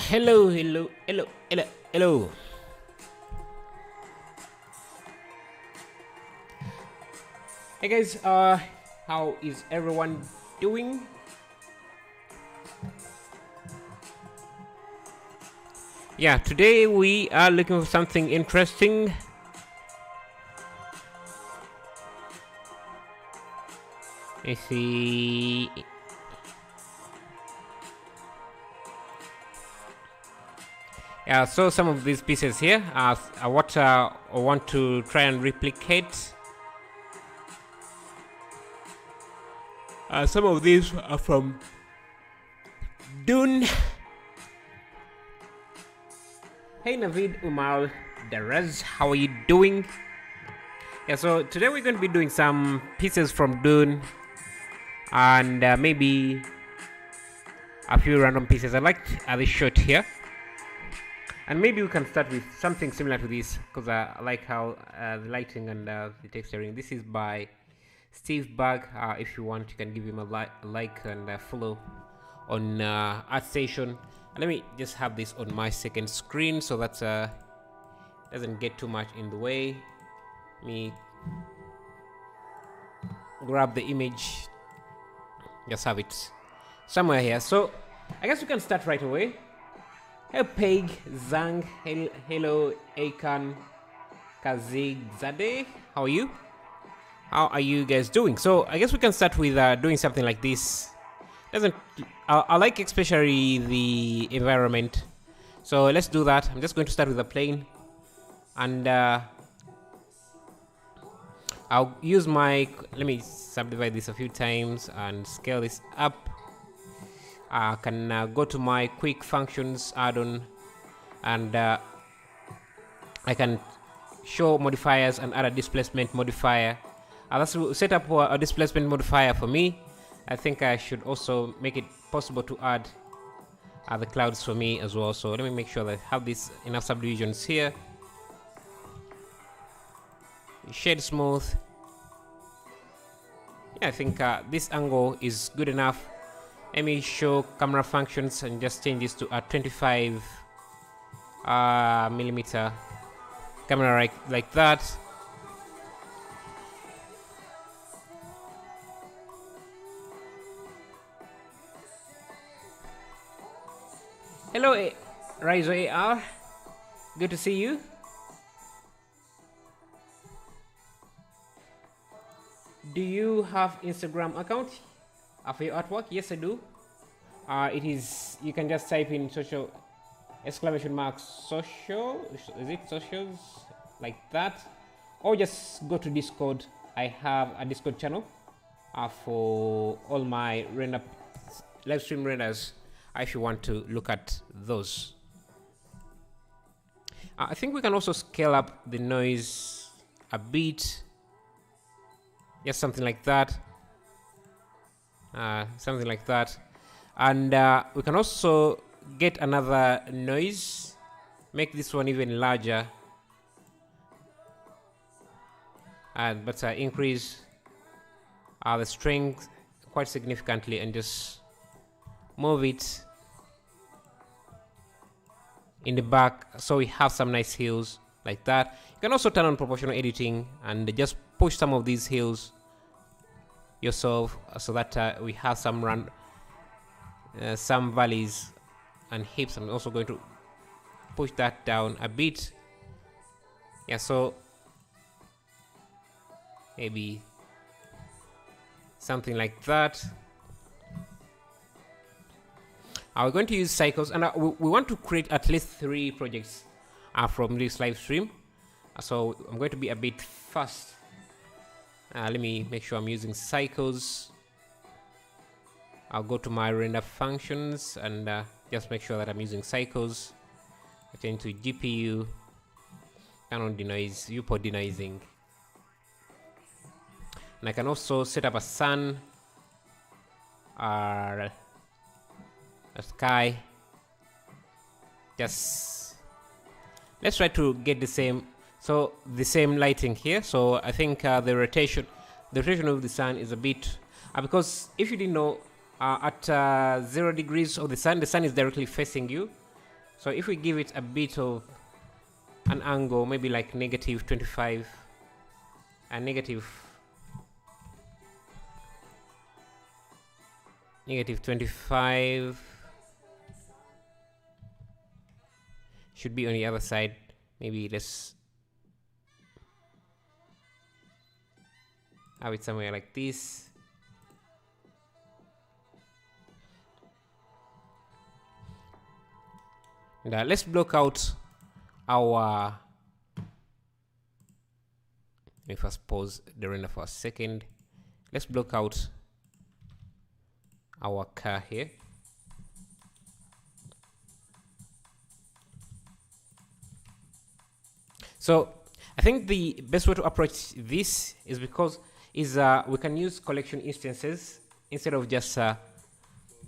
Hello, hello, hello, hello, hello. Hey guys, how is everyone doing? Yeah, today we are looking for something interesting. Let's see. Yeah, so some of these pieces here are what I want to try and replicate. Some of these are from Dune. Hey Navid Umar Darez, how are you doing? Yeah, so today we're going to be doing some pieces from Dune and maybe a few random pieces. I liked this shot here. And maybe we can start with something similar to this because I like how the lighting and the texturing. This is by Steve Berg. If you want, you can give him a like and follow on ArtStation. And let me just have this on my second screen so that doesn't get too much in the way. Let me grab the image. Just have it somewhere here. So I guess we can start right away. Hey Peg, Zhang, hello Akan, Kazigzade, how are you? How are you guys doing? So I guess we can start with doing something like this. I like especially the environment. So let's do that. I'm just going to start with a plane. And I'll use let me subdivide this a few times and scale this up. I can go to my quick functions add-on and I can show modifiers and add a displacement modifier. Let's set up a displacement modifier for me. I think I should also make it possible to add the clouds for me as well. So let me make sure that I have this enough subdivisions here. Shade smooth. Yeah, I think this angle is good enough. Let me show camera functions and just change this to a 25 millimeter camera like that. Hello, Raizo AR. Good to see you. Do you have Instagram account? For your artwork? Yes, I do. It is, you can just type in social social, is it socials like that, or just go to Discord. I have a Discord channel for all my live stream renders if you want to look at those. I think we can also scale up the noise a bit, just something like that. Something like that, and we can also get another noise, make this one even larger, but increase the strength quite significantly and just move it in the back so we have some nice hills like that. You can also turn on proportional editing and just push some of these hills yourself so that we have some valleys and hips. I'm also going to push that down a bit. Yeah, so maybe something like that. We're going to use cycles, and we want to create at least 3 projects from this live stream. So I'm going to be a bit fast. Let me make sure I'm using cycles. I'll go to my render functions and just make sure that I'm using cycles. I change to GPU, turn on denoise, viewport denoising. And I can also set up a sun, a sky. Just let's try to get the same lighting here. So I think the rotation of the sun is a bit because if you didn't know, at 0 degrees of the sun is directly facing you, So if we give it a bit of an angle, maybe like -25 and -25 should be on the other side. Maybe let's have it somewhere like this. And let's block out our, let me first pause the render for a second. Let's block out our car here. So I think the best way to approach this is because we can use collection instances instead of just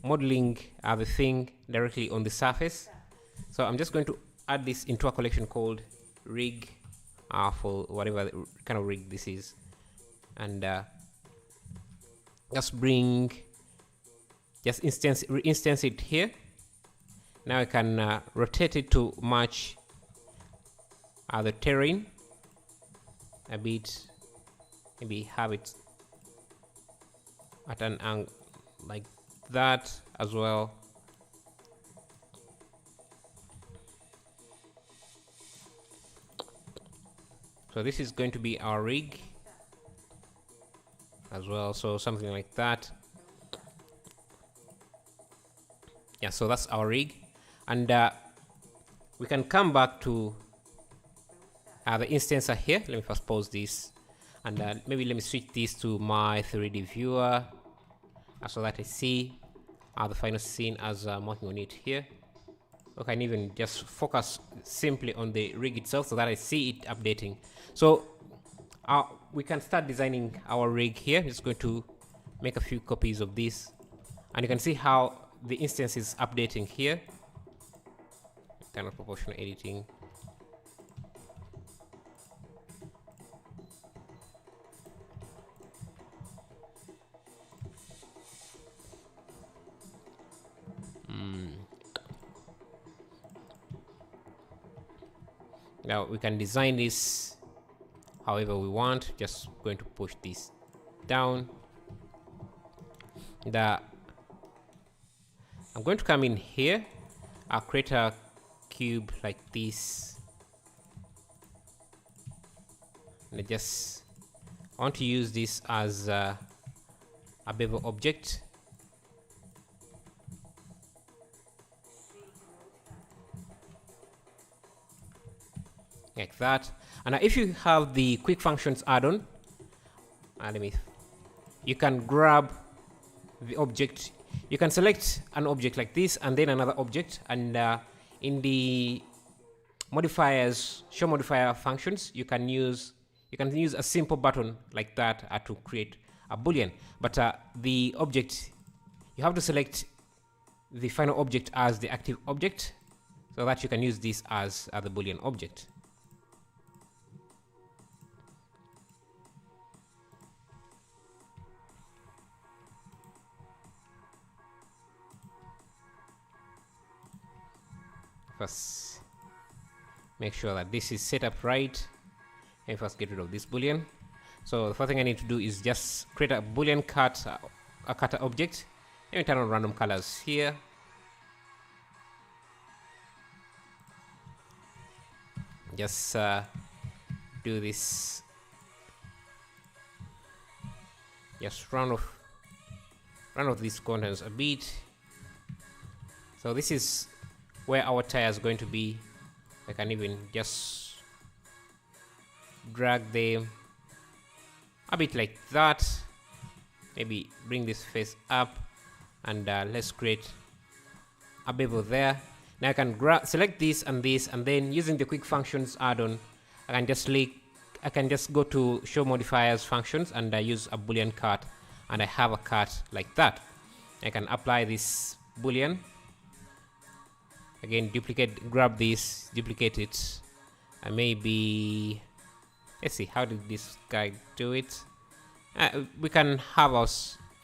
modeling the thing directly on the surface. So I'm just going to add this into a collection called rig for whatever kind of rig this is, and just instance it here. Now I can rotate it to match the terrain a bit, maybe have it at an angle like that as well. So this is going to be our rig as well, so something like that. Yeah, so that's our rig, and we can come back to the instance here. Let me first pause this, and maybe let me switch this to my 3D viewer so that I see the final scene as I'm working on it here. I can even just focus simply on the rig itself so that I see it updating. So we can start designing our rig here. I'm just going to make a few copies of this, and you can see how the instance is updating here. Kind of proportional editing. Now we can design this however we want. Just going to push this down. I'm going to come in here. I'll create a cube like this, and I want to use this as a bevel object. Like that. And if you have the quick functions add-on, you can grab the object. You can select an object like this and then another object, and in the modifiers, show modifier functions, you can use a simple button like that to create a boolean. But the object, you have to select the final object as the active object so that you can use this as the boolean object. First, make sure that this is set up right, and first get rid of this boolean. So the first thing I need to do is just create a boolean cut, a cutter object. Let me turn on random colors here. Just do this. Just round off these contents a bit. So this is where our tire is going to be. I can even just drag them a bit like that. Maybe bring this face up, and let's create a bevel there. Now I can select this, and then using the quick functions add-on, I can just go to show modifiers functions and use a boolean cut, and I have a cut like that. I can apply this boolean. Again, grab this, duplicate it, and maybe, let's see, how did this guy do it? We can have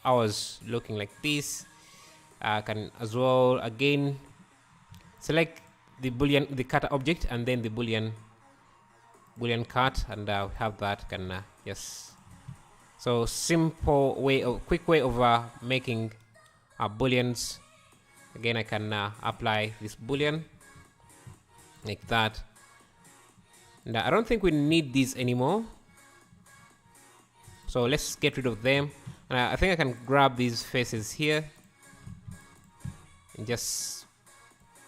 ours looking like this. I can as well, again, select the boolean, the cutter object, and then the boolean cut, and have that. Can yes. So simple way, of quick way of making booleans. Again, I can apply this boolean like that. And I don't think we need these anymore. So let's get rid of them. And I think I can grab these faces here and just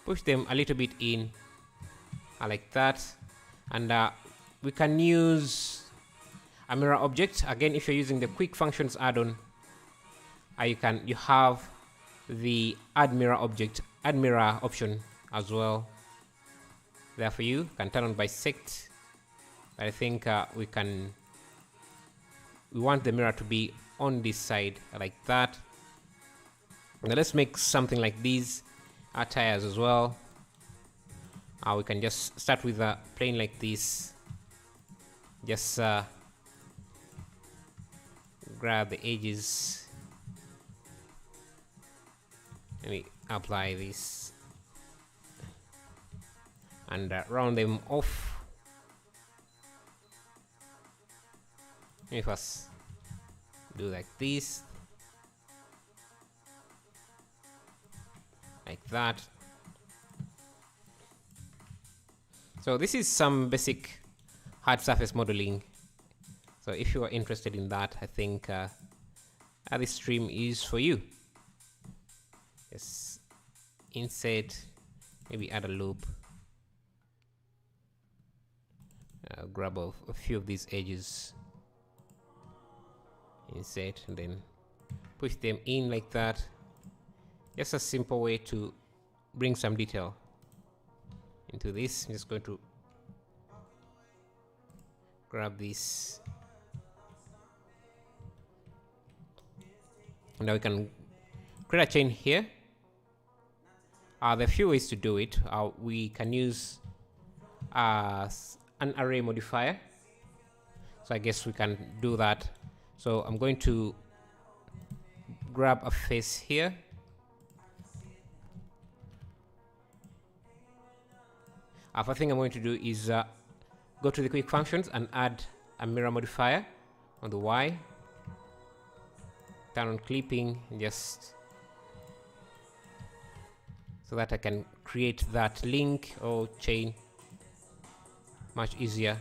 push them a little bit in, like that. And we can use a mirror object. Again, if you're using the quick functions add-on, you have the add mirror option as well there for you. Can turn on bisect. I think we want the mirror to be on this side, like that. Now let's make something like these tires as well. We can just start with a plane like this. Just grab the edges. Let me apply this and round them off. Let me first do like this, like that. So this is some basic hard surface modeling. So if you are interested in that, I think this stream is for you. Just insert, maybe add a loop, grab a few of these edges, insert, and then push them in like that. Just a simple way to bring some detail into this. I'm just going to grab this, and now we can create a chain here. There are a few ways to do it. We can use an array modifier, so I guess we can do that. So I'm going to grab a face here, first thing I'm going to do is go to the quick functions and add a mirror modifier on the Y, turn on clipping, just so that I can create that link or chain much easier.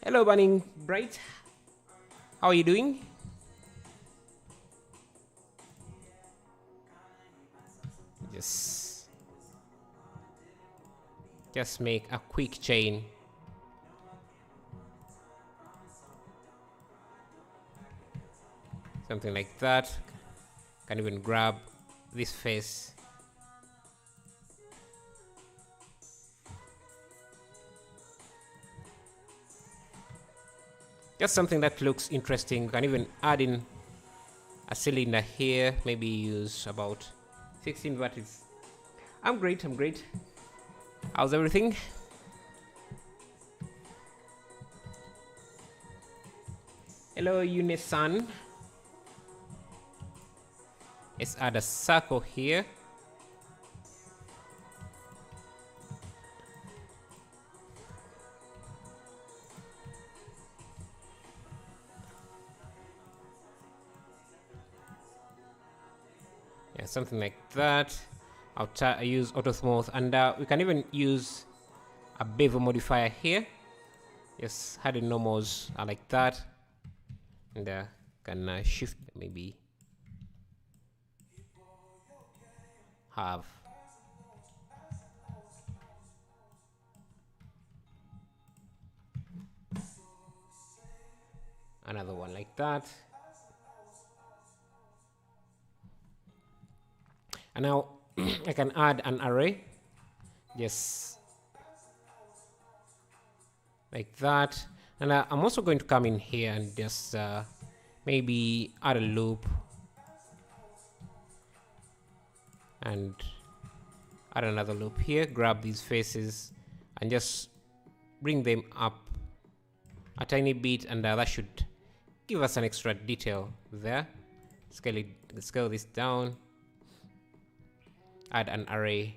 Hello, Burning Bright. How are you doing? Just make a quick chain. Something like that. Can even grab this face. Just something that looks interesting. You can even add in a cylinder here. Maybe use about 16 vertices. I'm great. How's everything? Hello, Unisan. Let's add a circle here. Yeah, something like that. I'll use auto smooth, and we can even use a bevel modifier here. Just add in normals like that, and can shift, maybe have another one like that. And now I can add an array, just like that. And I'm also going to come in here and just maybe add a loop and add another loop here, grab these faces and just bring them up a tiny bit, and that should give us an extra detail there. Scale this down, add an array.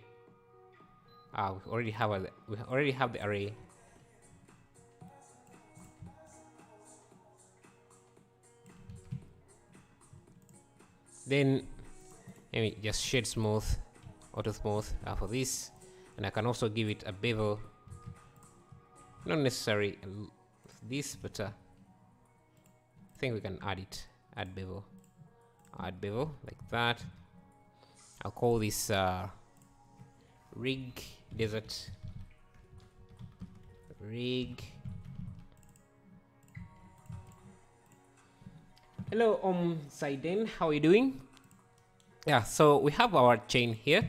We already have the array. Then let me just shade smooth, auto smooth for this, and I can also give it a bevel. Not necessary this, but I think we can add it. Add bevel like that. I'll call this rig desert rig. Hello Saiden, how are you doing? Yeah, so we have our chain here.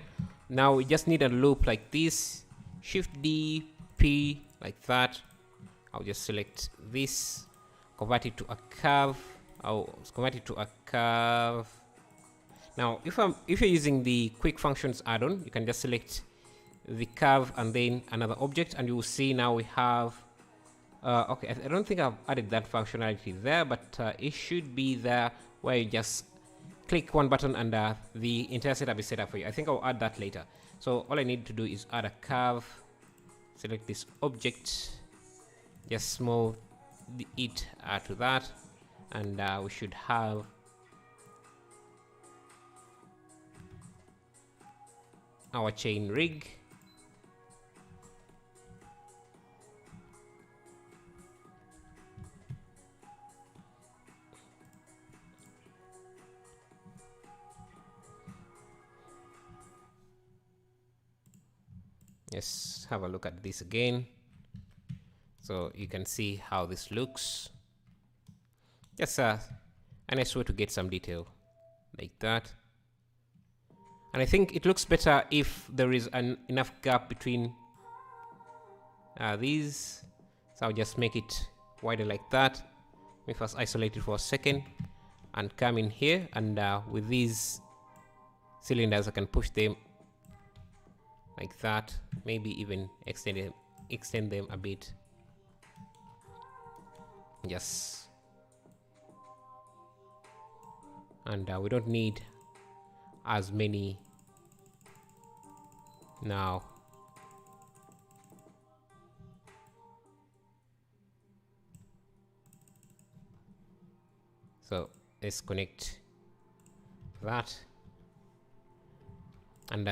Now we just need a loop like this. Shift D, P, like that. I'll just select this, convert it to a curve. I'll convert it to a curve. Now if you're using the quick functions add-on, you can just select the curve and then another object, and you will see now we have okay, I don't think I've added that functionality there, but it should be there, where you just click one button and the entire setup is set up for you. I think I'll add that later. So all I need to do is add a curve, select this object, just smooth it to that, and we should have our chain rig. Let's have a look at this again, so you can see how this looks. Just a nice way to get some detail like that. And I think it looks better if there is enough gap between these. So I'll just make it wider like that. Let me first isolate it for a second and come in here, and with these cylinders I can push them like that, maybe even extend them a bit. Yes. And we don't need as many now. So let's connect that, and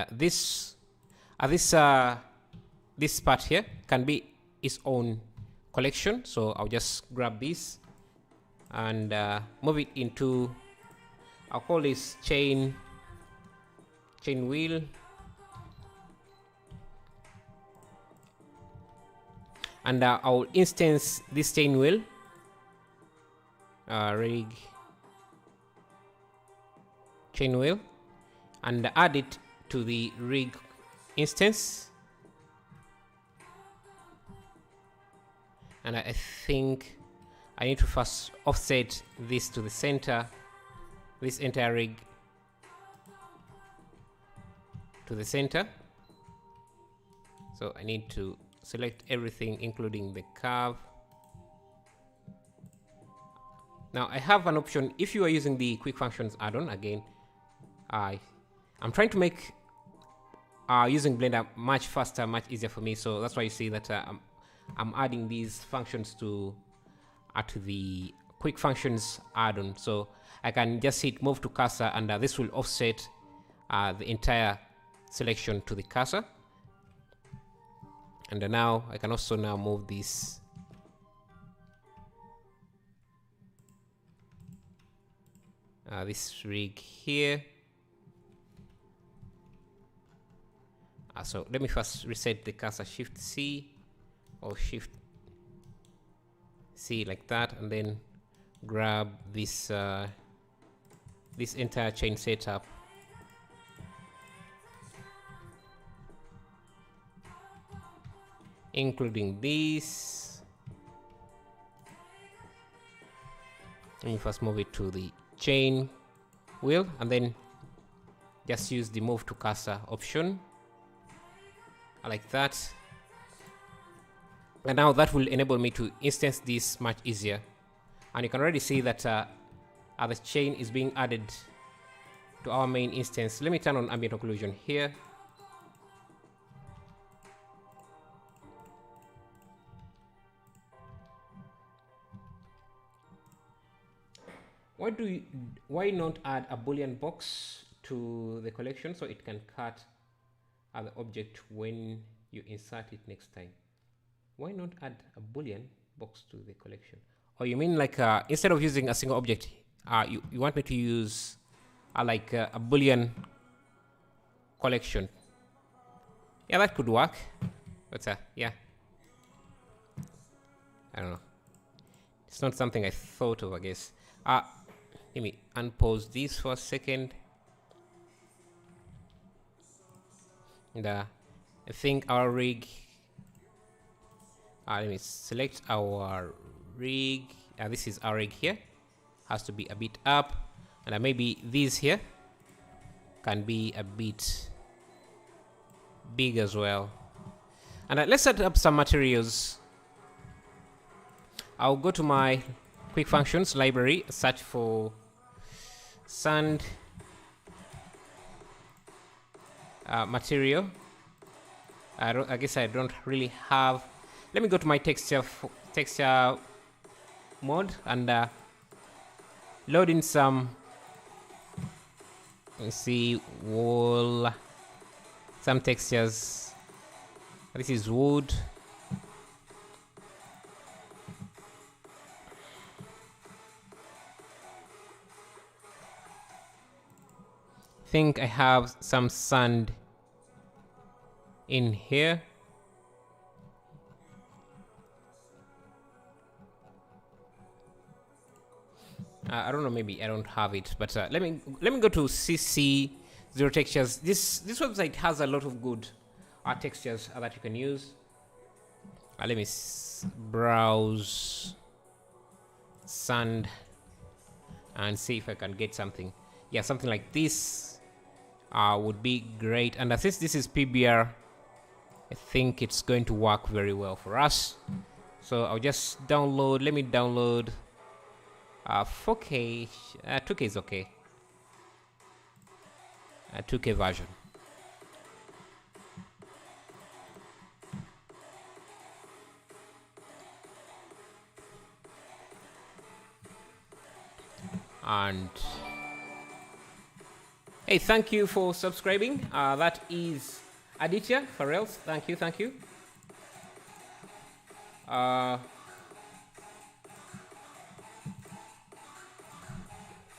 this part here can be its own collection. So I'll just grab this and move it into, I'll call this chain wheel, and I'll instance this chain wheel rig chain wheel and add it to the rig instance. And I think I need to first offset this to the center, this entire rig to the center. So I need to select everything including the curve. Now I have an option. If you are using the quick functions add-on, again I'm trying to make using Blender much faster, much easier for me, so that's why you see that I'm adding these functions to the quick functions add-on. So I can just hit move to cursor, and this will offset the entire selection to the cursor. And now I can also now move this this rig here. So let me first reset the cursor, Shift C or Shift C like that, and then grab this this entire chain setup. Including this. Let me first move it to the chain wheel, and then just use the move to cursor option. like that. And now that will enable me to instance this much easier. And you can already see that the chain is being added to our main instance. Let me turn on ambient occlusion here. Why not add a boolean box to the collection so it can cut the object when you insert it next time? Why not add a boolean box to the collection? Or you mean like instead of using a single object, you want me to use like a boolean collection? Yeah, that could work. But yeah, I don't know. It's not something I thought of, I guess. Let me unpause this for a second. And I think our rig. Let me select our rig. This is our rig here. Has to be a bit up, and maybe these here can be a bit big as well. And let's set up some materials. I'll go to my quick functions library, search for sand material. I guess I don't really have. Let me go to my texture mode and load in some. Let's see, wool, some textures. This is wood. Think I have some sand in here. I don't know, maybe I don't have it, but let me go to CC Zero Textures. This website has a lot of good textures that you can use. Let me browse sand and see if I can get something. Yeah, something like this would be great. And since this is PBR, I think it's going to work very well for us. So I'll just download. Let me download 4K. 2K is okay. 2K version. And hey, thank you for subscribing. That is Aditya Farrells. Thank you.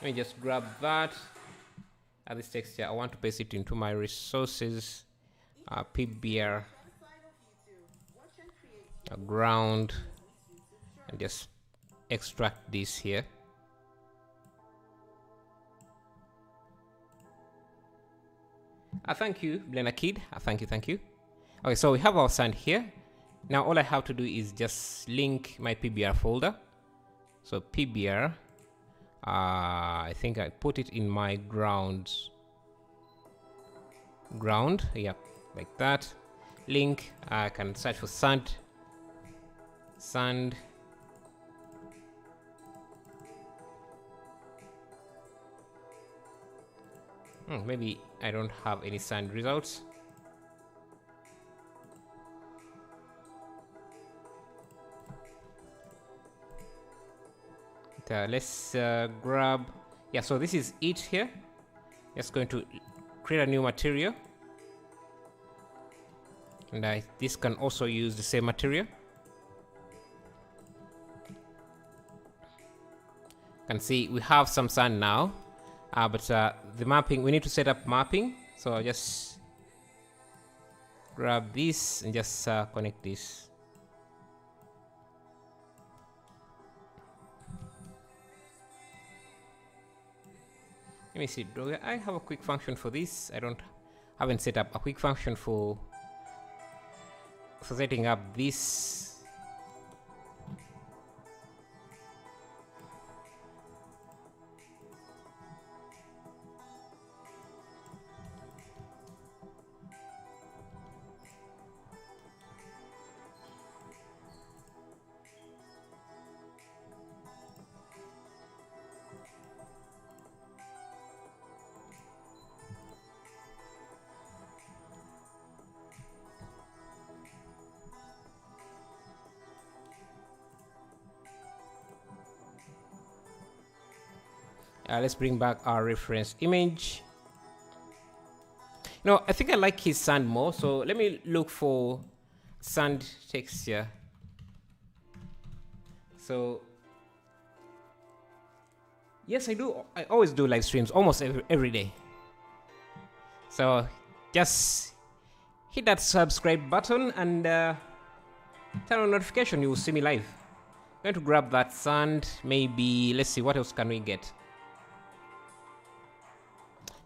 Let me just grab that. This texture, I want to paste it into my resources. PBR ground, and just extract this here. Thank you, Blender Kid. Thank you. Okay, so we have our sand here. Now all I have to do is just link my PBR folder. So PBR, I think I put it in my ground. Yeah, like that. Link. I can search for sand. Maybe I don't have any sand results. Let's grab. Yeah, so this is it here. Just going to create a new material, and this can also use the same material. You can see we have some sand now, but the mapping, we need to set up mapping. So I'll just grab this and just connect this. Let me see, do I have a quick function for this? I haven't set up a quick function for setting up this. Let's bring back our reference image. No, I think I like his sand more, so let me look for sand texture. So yes, I do. I always do live streams almost every day. So just hit that subscribe button and turn on notification. You will see me live. I'm going to grab that sand. Maybe let's see what else can we get.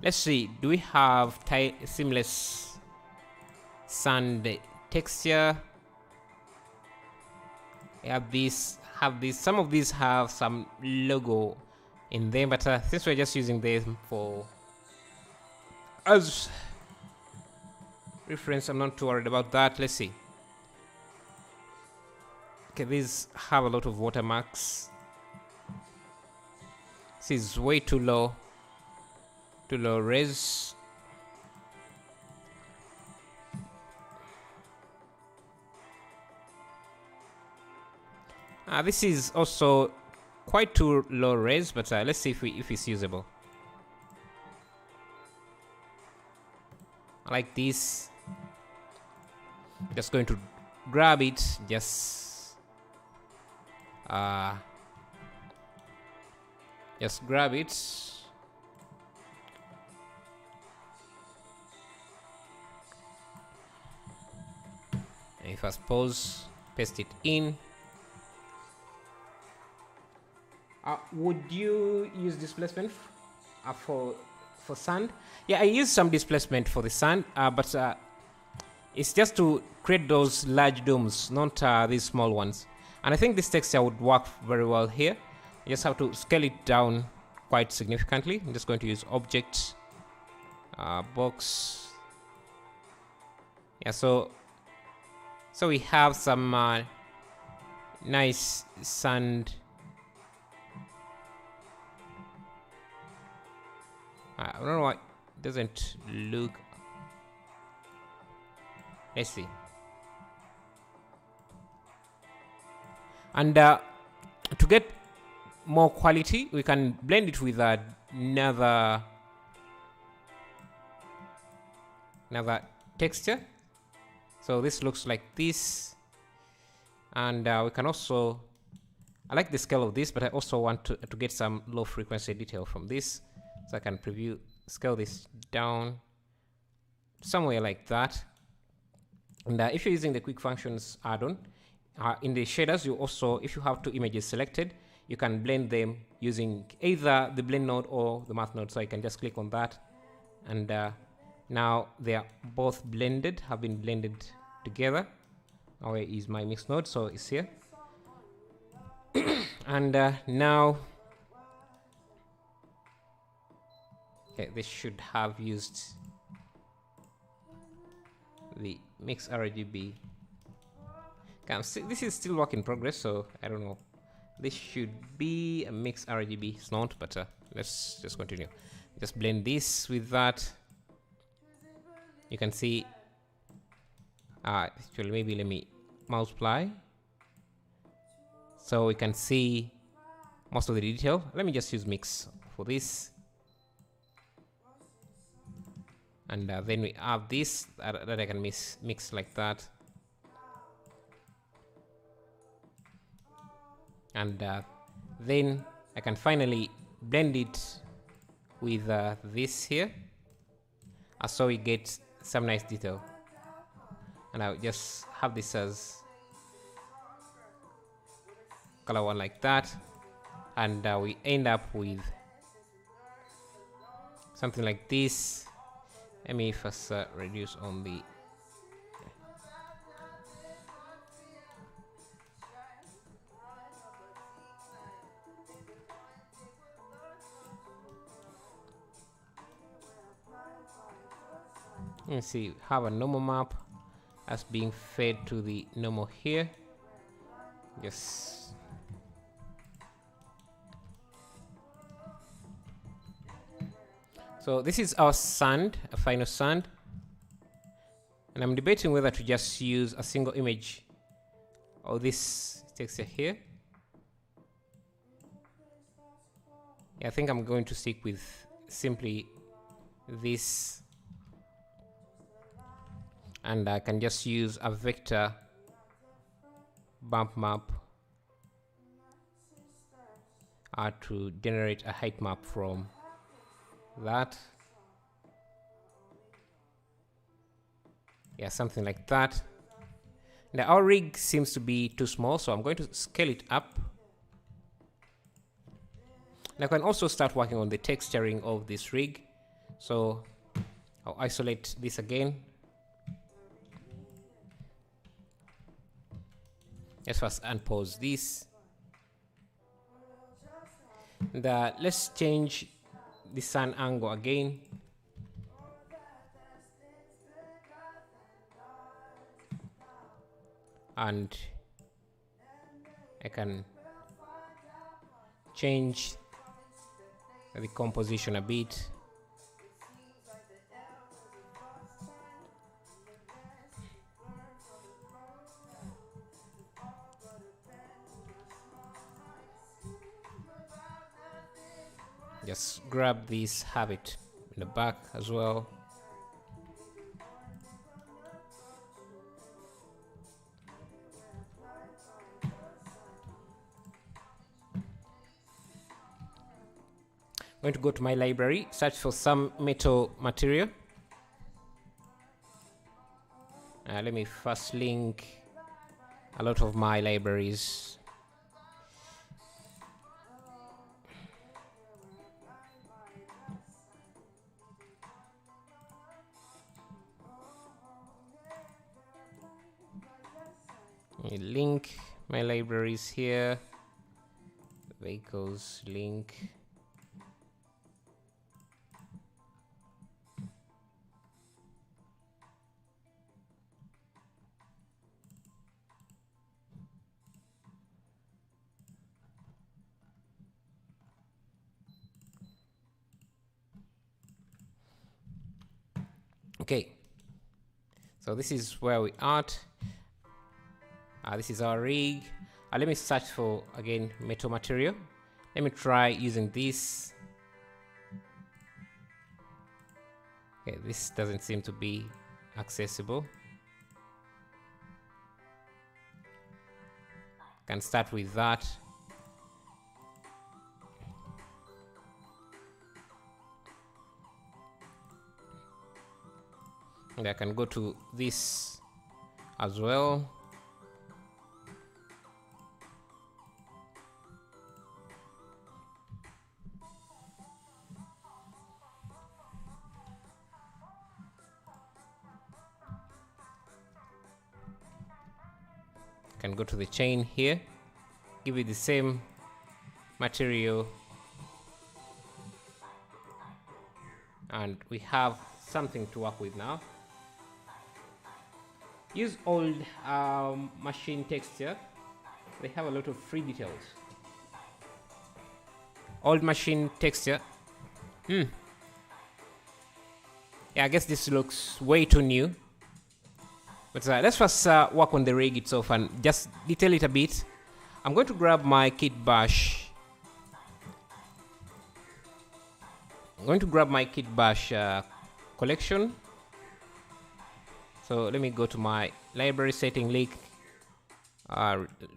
Let's see. Do we have seamless sand texture? I have these. Some of these have some logo in them, but since we're just using them for as reference, I'm not too worried about that. Let's see. Okay, these have a lot of watermarks. This is way too low res. This is also quite too low res, but let's see if it's usable. I like this. Just going to grab it. Just grab it. And if I pause, paste it in. Would you use displacement for sand? Yeah, I use some displacement for the sand, but it's just to create those large domes, not these small ones. And I think this texture would work very well here. You just have to scale it down quite significantly. I'm just going to use object box. Yeah, so we have some nice sand. I don't know why it doesn't look. Let's see. And to get more quality, we can blend it with another texture. So this looks like this, and we can also. I like the scale of this, but I also want to get some low frequency detail from this. So I can scale this down somewhere like that. And if you're using the quick functions add-on, in the shaders, you also, if you have two images selected, you can blend them using either the blend node or the math node. So I can just click on that, and now they are both blended, have been blended together. Where is my mix node? So it's here. And now, okay, this should have used the mix RGB. This is still work in progress, so I don't know. This should be a mix RGB. It's not, but let's just continue. Just blend this with that. You can see. Actually, maybe let me multiply, so we can see most of the detail. Let me just use mix for this. And then we have this that I can mix like that. And then I can finally blend it with this here. So we get some nice detail. And I'll just have this as color one like that. And we end up with something like this. Let me first reduce on the let me see, have a normal map as being fed to the normal here. Yes. So this is our sand, a final sand. And I'm debating whether to just use a single image or this texture here. Yeah, I think I'm going to stick with simply this, and I can just use a vector bump map to generate a height map from that. Yeah, something like that. Now our rig seems to be too small, so I'm going to scale it up. And I can also start working on the texturing of this rig. So I'll isolate this again. Let's first unpause this. And let's change the sun angle again. And I can change the composition a bit. Just grab this, have it in the back as well. I'm going to go to my library, search for some metal material. Let me first link a lot of my libraries. Link my libraries here. Vehicles link. Okay, so this is where we are. This is our rig. Let me search for, again, metal material. Let me try using this. Okay, this doesn't seem to be accessible. Can start with that. And I can go to this as well. Can go to the chain here, give it the same material, and we have something to work with now. Use old machine texture. They have a lot of free details. Old machine texture. Yeah, I guess this looks way too new. But let's first work on the rig itself and just detail it a bit. I'm going to grab my kit bash. I'm going to grab my kit bash collection. So let me go to my library setting link,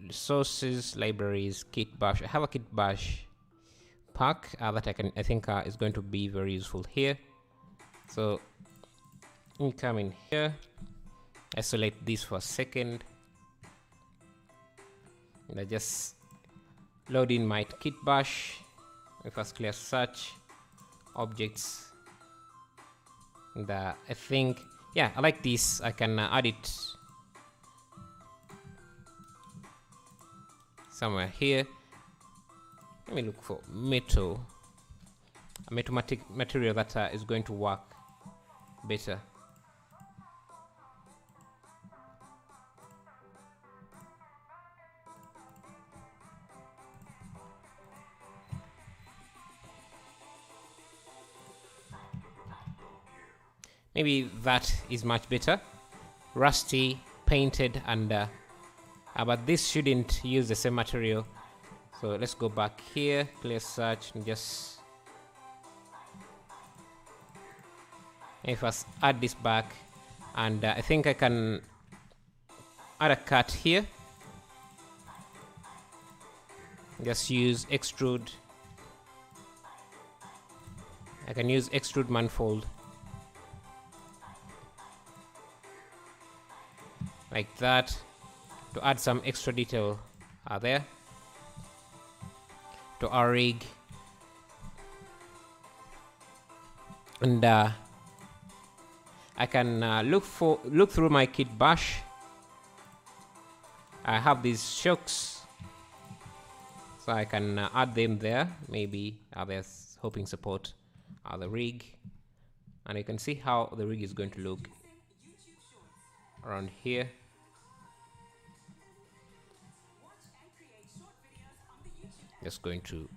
resources, libraries, kit bash. I have a kit bash pack that I think is going to be very useful here. So let me come in here. Isolate this for a second, and I just load in my kit bash. I first clear search objects, and I think, yeah, I like this. I can add it somewhere here. Let me look for metal, a material that is going to work better. Maybe that is much better. Rusty, painted, and but this shouldn't use the same material. So let's go back here, clear search, and just If I add this back, and I think I can add a cut here. Just use extrude. I can use extrude manifold like that to add some extra detail there to our rig. And I can look through my kit bash. I have these shocks, so I can add them there. Maybe there's hoping support the rig, and you can see how the rig is going to look around here. Just going to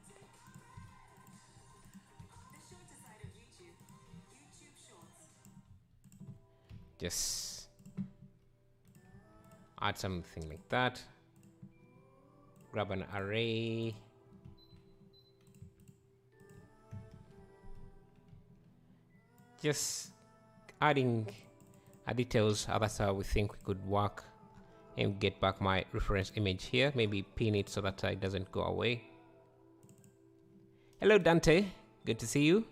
just add something like that. Grab an array. Just adding details. That's how we think we could work. And get back my reference image here. Maybe pin it so that it doesn't go away. Hello Dante, good to see you.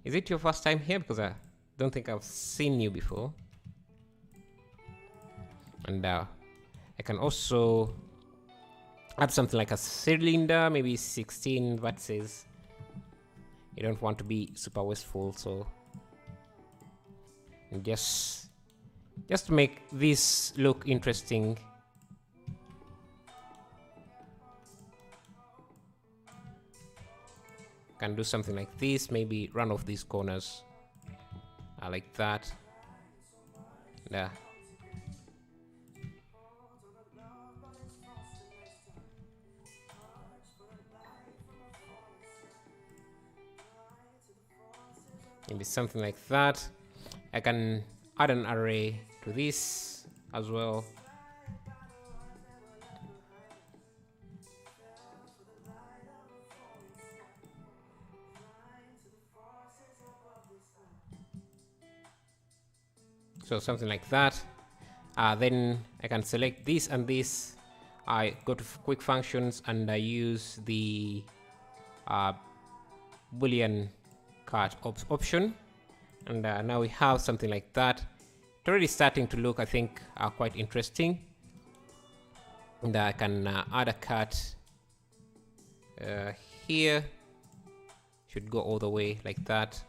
Is it your first time here? Because I don't think I've seen you before. And I can also add something like a cylinder, maybe 16 vertices. You don't want to be super wasteful, so and just to make this look interesting. Can do something like this, maybe run off these corners like that. Yeah. Maybe something like that. I can add an array to this as well. So something like that. Then I can select this and this. I go to quick functions and I use the Boolean cut option, and now we have something like that. It's already starting to look, I think, quite interesting. And I can add a cut here. Should go all the way like that.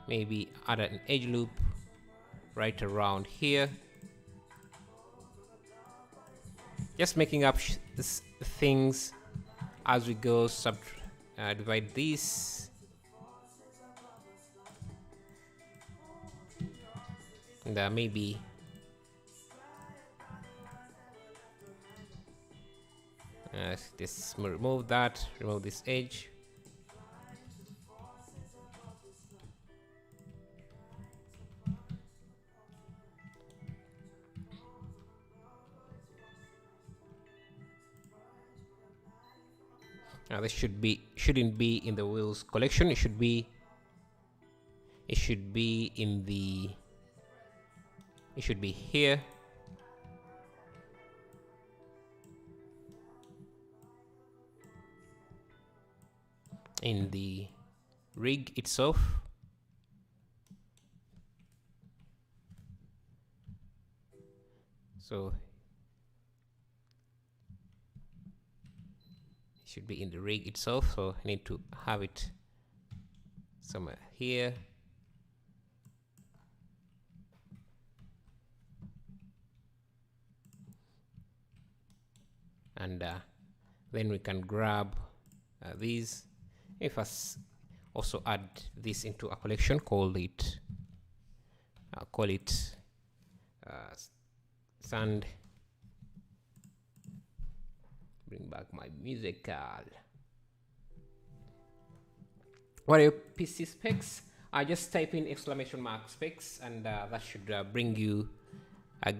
Maybe add an edge loop right around here. Just making up things as we go. Divide this. And maybe this, remove that, remove this edge. Now this shouldn't be in the wheels collection. It should be in the. It should be here. In the rig itself. So it should be in the rig itself. So I need to have it somewhere here. And then we can grab these. If I also add this into a collection, call it sand. Bring back my musical. What are your PC specs? I just type in ! specs, and that should bring you,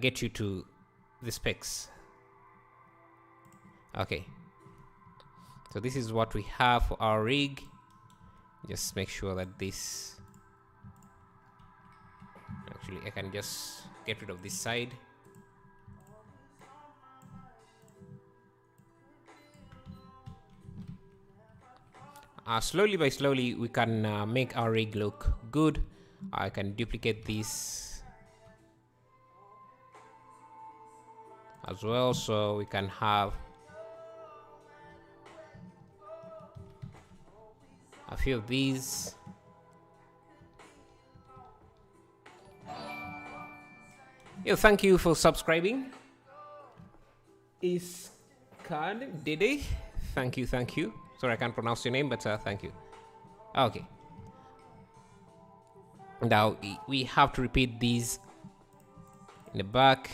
get you to the specs. Okay, so this is what we have for our rig. Just make sure that this Actually, I can just get rid of this side. Slowly by slowly, we can make our rig look good. I can duplicate this as well, so we can have a few of these. Yo, thank you for subscribing. Is Khan Dede? Thank you. Sorry, I can't pronounce your name, but thank you. Okay. Now we have to repeat these in the back.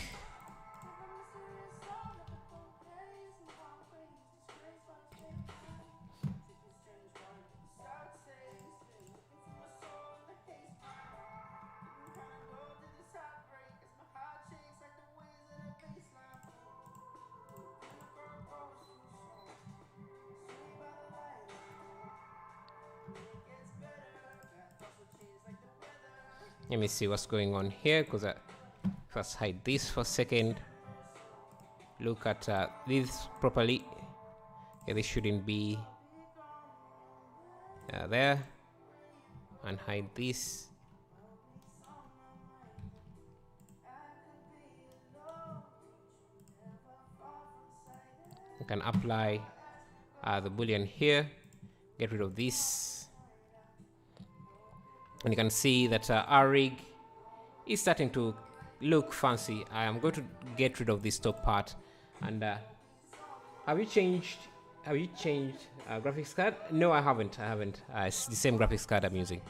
Let me see what's going on here, because I first hide this for a second. Look at this properly. Okay, this shouldn't be there. And hide this. You can apply the boolean here. Get rid of this. And you can see that our rig is starting to look fancy. I am going to get rid of this top part. And have you changed graphics card? No, I haven't. It's the same graphics card I'm using.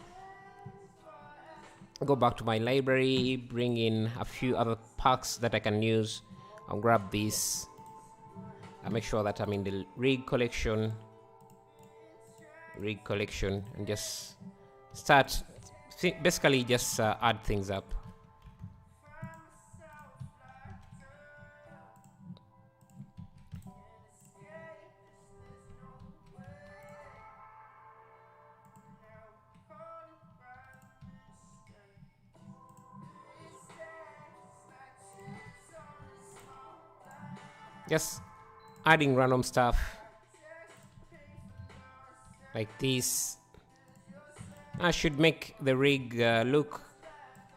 Go back to my library, bring in a few other packs that I can use. I'll grab this. I'll make sure that I'm in the rig collection, and just start. Basically, just add things up. Just adding random stuff like this. I should make the rig look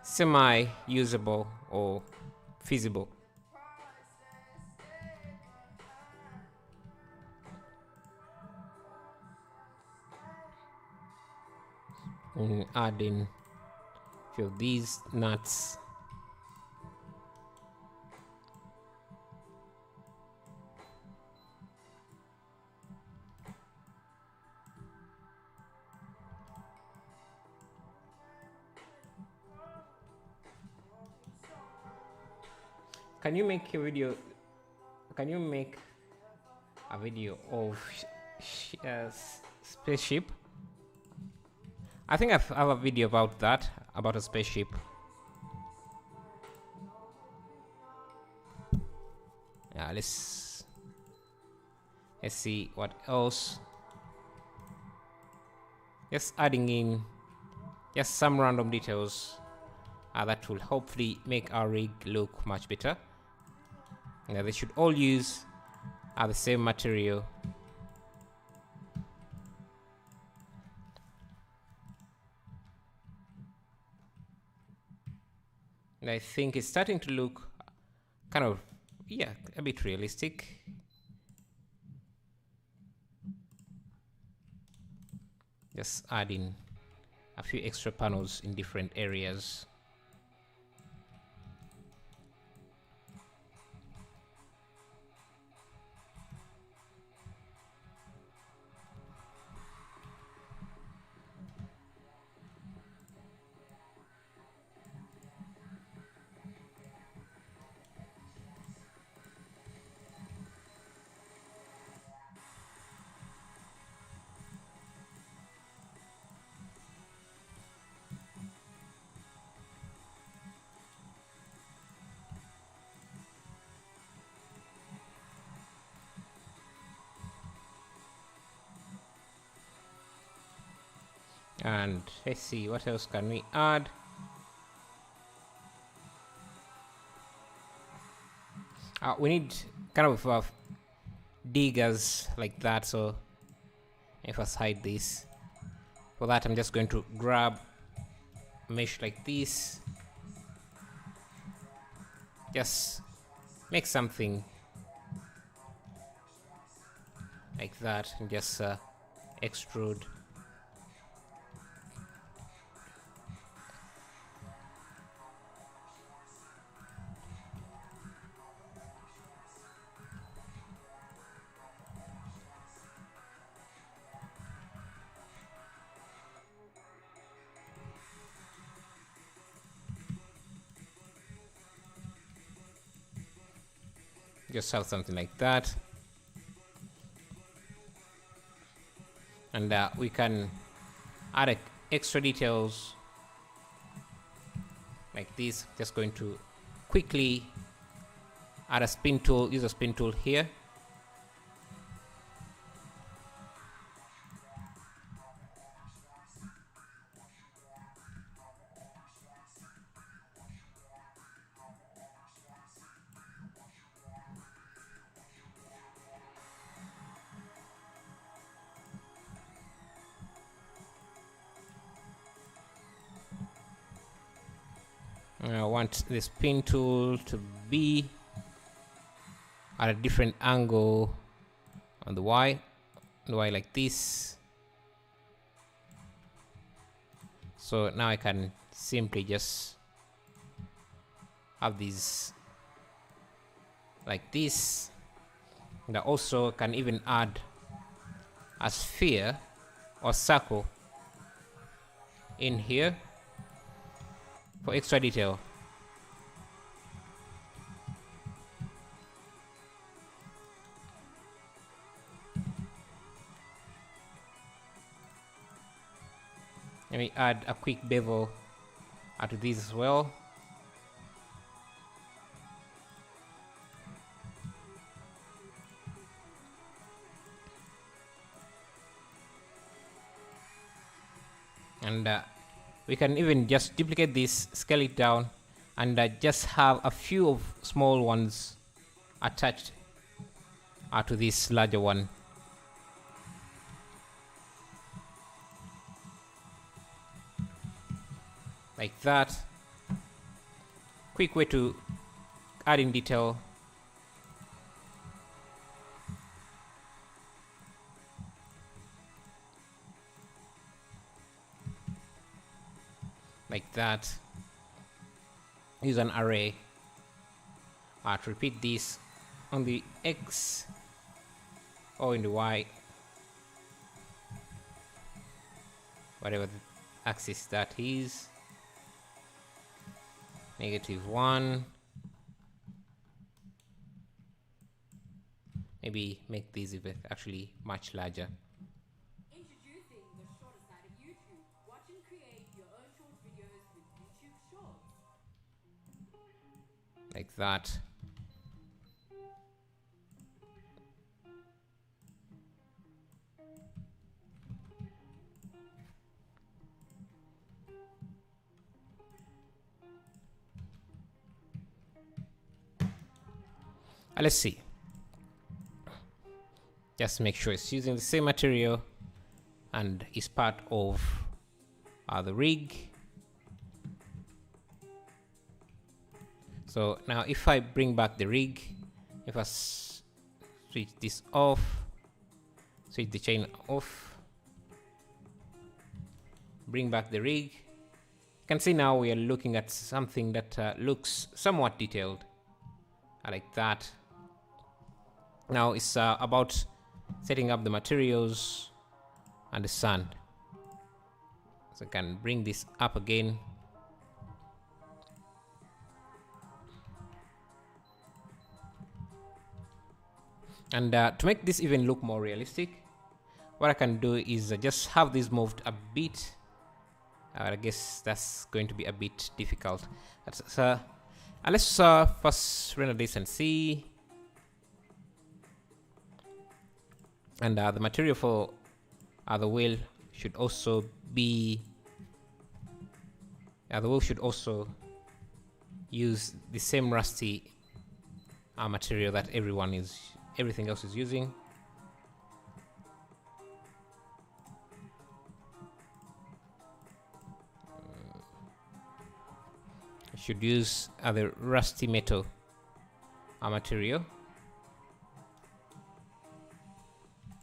semi-usable or feasible. Add in a few of these nuts. Can you make a video? Can you make a video of spaceship? I think I have a video about that, about a spaceship. Yeah, let's see what else. Just adding in just some random details that will hopefully make our rig look much better. They should all use the same material. And I think it's starting to look kind of, yeah, a bit realistic. Just adding a few extra panels in different areas. And let's see what else can we add. We need kind of diggers like that, so if I hide this, for that I'm just going to grab mesh like this, just make something like that and just extrude. Just have something like that, and we can add extra details like this. Just going to quickly add a spin tool, use a spin tool here. I want the spin tool to be at a different angle on the Y like this. So now I can simply just have these like this, and I also can even add a sphere or circle in here for extra detail. Let me add a quick bevel to this as well. And we can even just duplicate this, scale it down, and just have a few of small ones attached to this larger one. Like that. Quick way to add in detail. Like that. Use an array to repeat this on the X or in the Y, whatever the axis that is. -1. Maybe make these even actually much larger. Introducing the shorter side of YouTube. Watch and create your own short videos with YouTube Shorts. Like that. Let's see. Just make sure it's using the same material and is part of the rig. So now if I bring back the rig, if I switch this off, switch the chain off, bring back the rig, you can see now we are looking at something that looks somewhat detailed, like that. Now it's about setting up the materials and the sand. So I can bring this up again. And to make this even look more realistic, what I can do is just have this moved a bit. I guess that's going to be a bit difficult. Let's first render this and see. And the material for the wheel should also be. The wheel should also use the same rusty material that everything else is using. I should use the rusty metal material.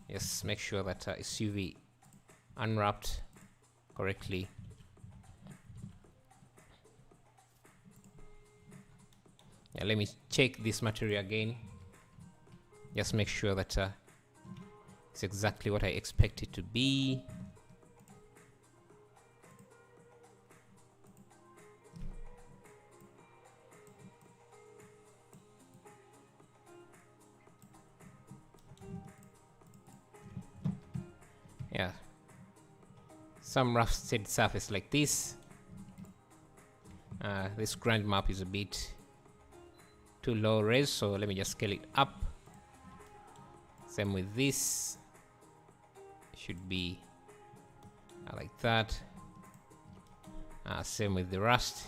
Yes, make sure that it's UV unwrapped correctly. Yeah, let me check this material again. Just make sure that it's exactly what I expect it to be. Yeah, some rusted surface like this. This grind map is a bit too low res, so let me just scale it up. Same with this. Should be like that. Same with the rust.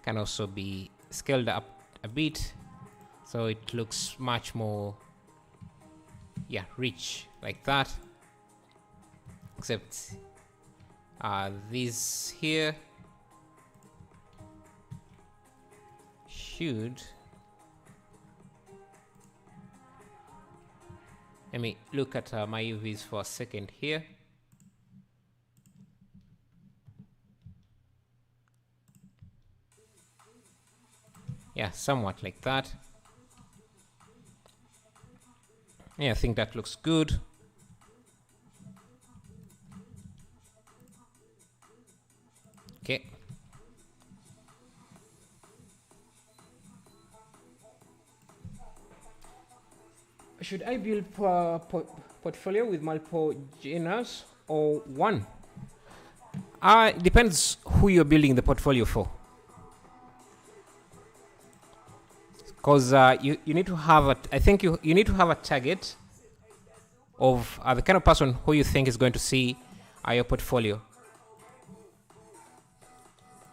Can also be scaled up a bit, so it looks much more, yeah, rich like that. Except this here should, let me look at my UVs for a second here. Yeah, somewhat like that. Yeah, I think that looks good. Okay. Should I build portfolio with multiple genres or one? It depends who you're building the portfolio for. Because you need to have I think you need to have a target of the kind of person who you think is going to see your portfolio.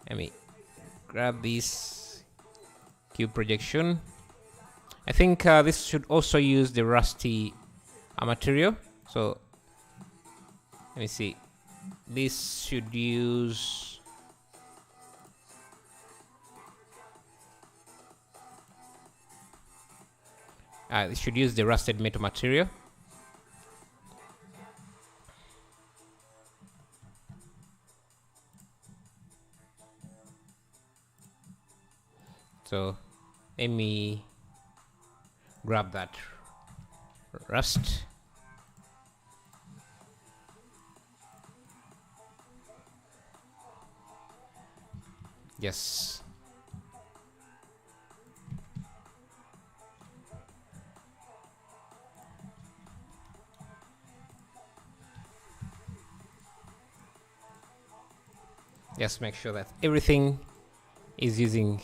Let me grab this cube projection. I think this should also use the rusty material. So let me see. This should use it should use the rusted metal material. So let me grab that rust. Yes. Just make sure that everything is using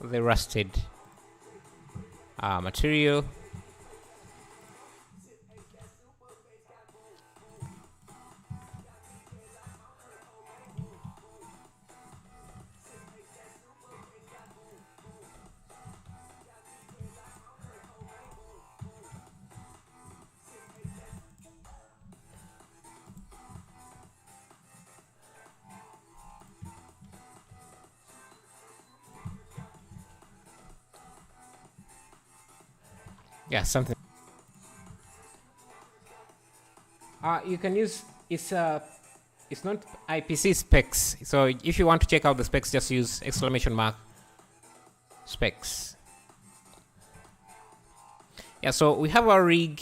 the rusted material. Yeah, something. You can use it's not IPC specs. So if you want to check out the specs, just use !mark specs. Yeah, so we have our rig.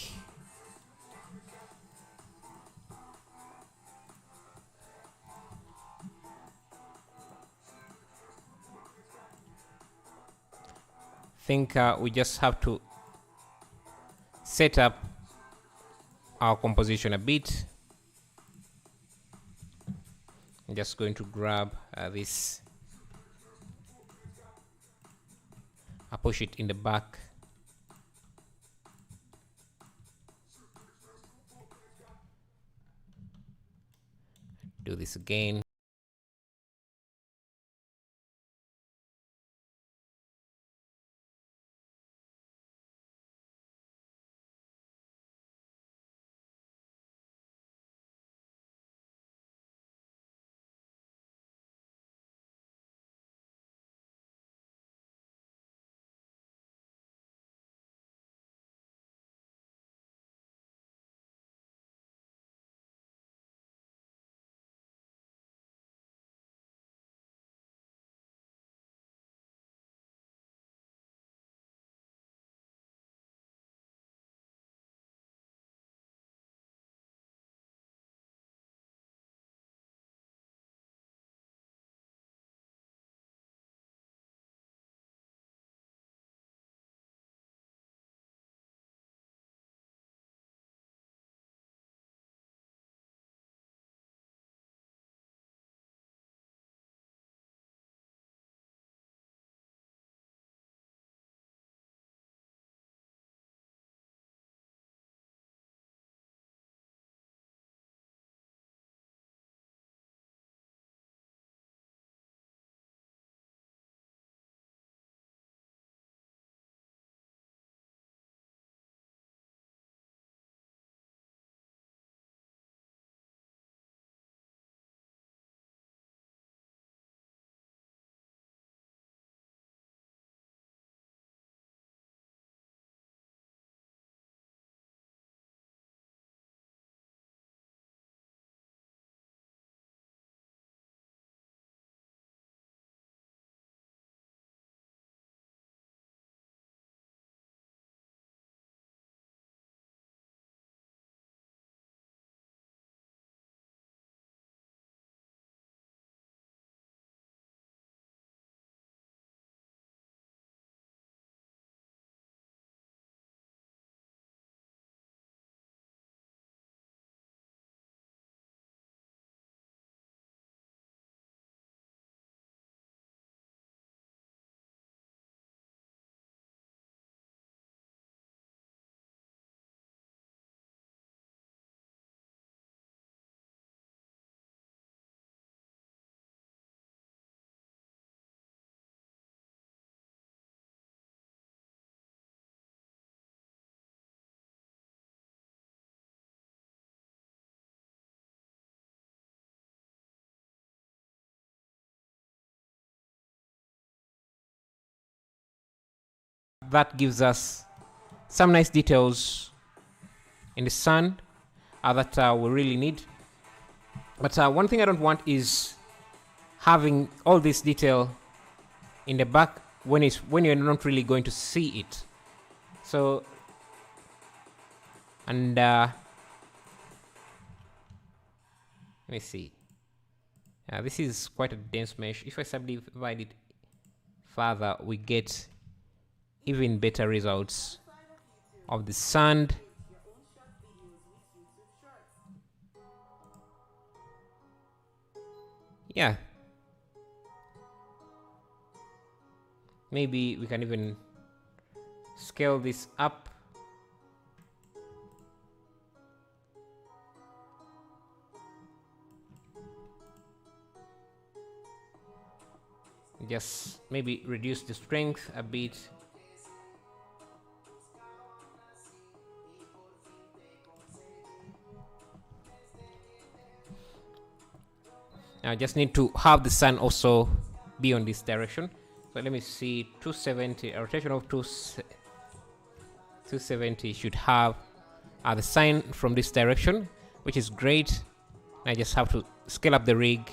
Think we just have to set up our composition a bit. I'm just going to grab this. I push it in the back. Do this again. that gives us some nice details in the sun that we really need. But one thing I don't want is having all this detail in the back when you're not really going to see it. So, and let me see. This is quite a dense mesh. If I subdivide it further, we get even better results of the sand. Yeah. Maybe we can even scale this up. Just maybe reduce the strength a bit. Now I just need to have the sun also be on this direction. So let me see, 270, a rotation of 270 should have the sun from this direction, which is great. I just have to scale up the rig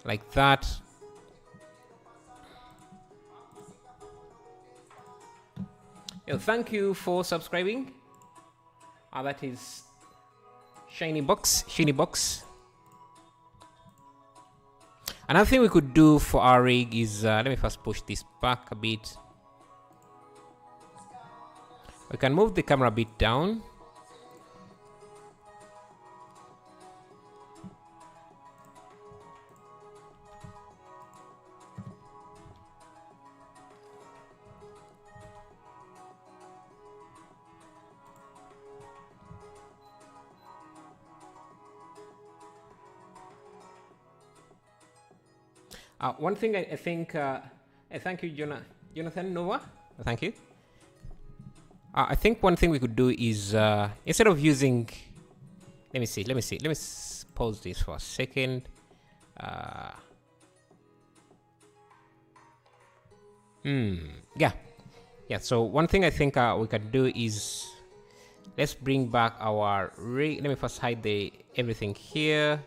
like that. Thank you for subscribing. That is Shiny Box. Another thing we could do for our rig is, let me first push this back a bit. We can move the camera a bit down. One thing I think, thank you, Jonathan Nova. Thank you. I think one thing we could do is, instead of using, let me pause this for a second. Yeah. So one thing I think we can do is, let's bring back our rig. Let me first hide everything here.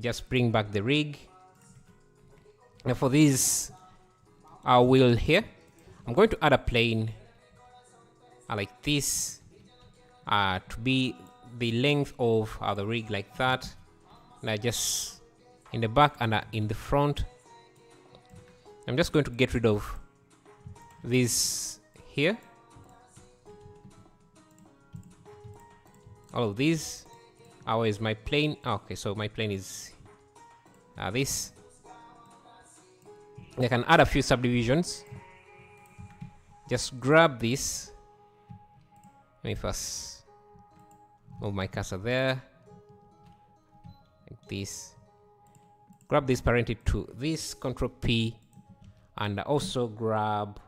Just bring back the rig. Now for this wheel here, I'm going to add a plane like this to be the length of the rig, like that. Now just in the back and in the front, I'm just going to get rid of this here, all of these. Where is my plane? Okay, so my plane is this. I can add a few subdivisions. Just grab this. Let me first move my cursor there, like this. Grab this, parent it to this, Control P, and also grab.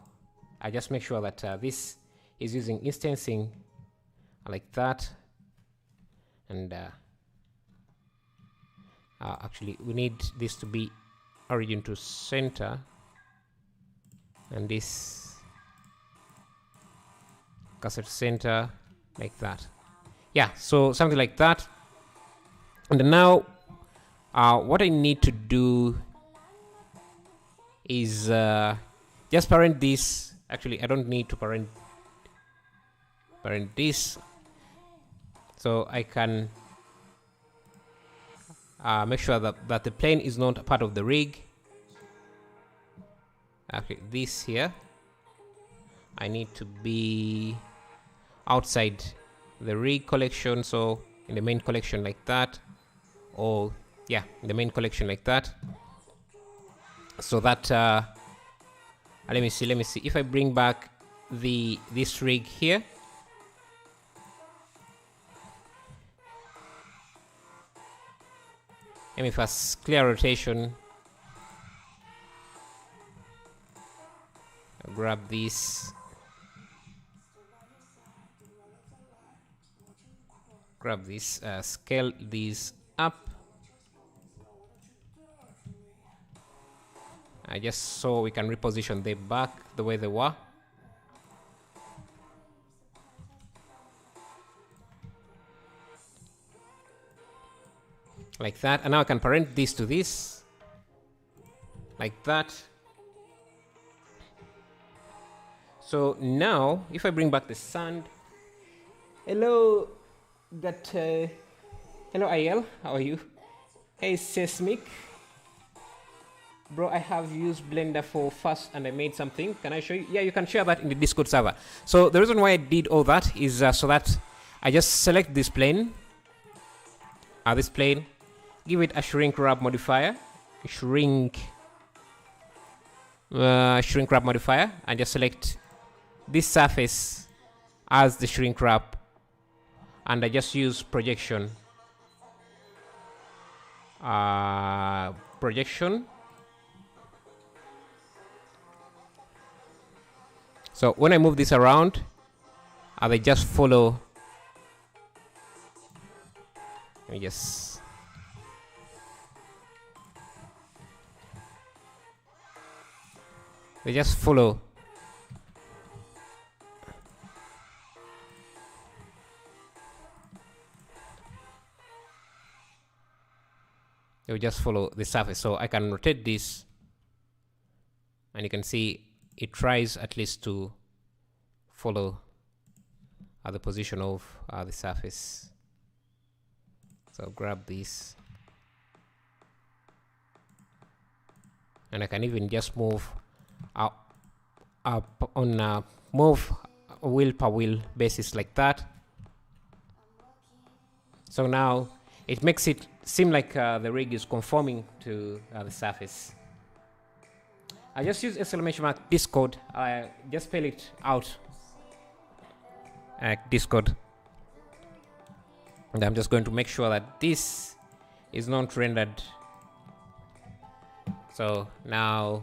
I just make sure that this is using instancing, like that. And actually we need this to be origin to center, and this cursor to center, like that. Yeah, so something like that. And now what I need to do is just parent this. Actually, I don't need to parent this. So I can make sure that the plane is not a part of the rig. Okay, this here, I need to be outside the rig collection, so in the main collection like that, or yeah, in the main collection like that. So that let me see if I bring back this rig here. Let me first clear rotation. grab this. Grab this, scale these up. Just so we can reposition them back the way they were. Like that. And now I can parent this to this. Like that. So now, if I bring back the sand. Hello, hello IL, how are you? Hey Seismic. Bro, I have used Blender for fast and I made something. Can I show you? Yeah, you can share that in the Discord server. So the reason why I did all that is so that I just select this plane. This plane. Give it a shrink wrap modifier. Shrink wrap modifier. And just select this surface as the shrink wrap. And I just use projection. Projection. So when I move this around, they just follow. Let me just. They just follow. They will just follow the surface. So I can rotate this, and you can see it tries at least to follow the position of the surface. So grab this, and I can even just move up on move wheel per wheel basis like that. So now it makes it seem like the rig is conforming to the surface. I just use exclamation mark Discord. I just spell it out. Discord. And I'm just going to make sure that this is not rendered. So now.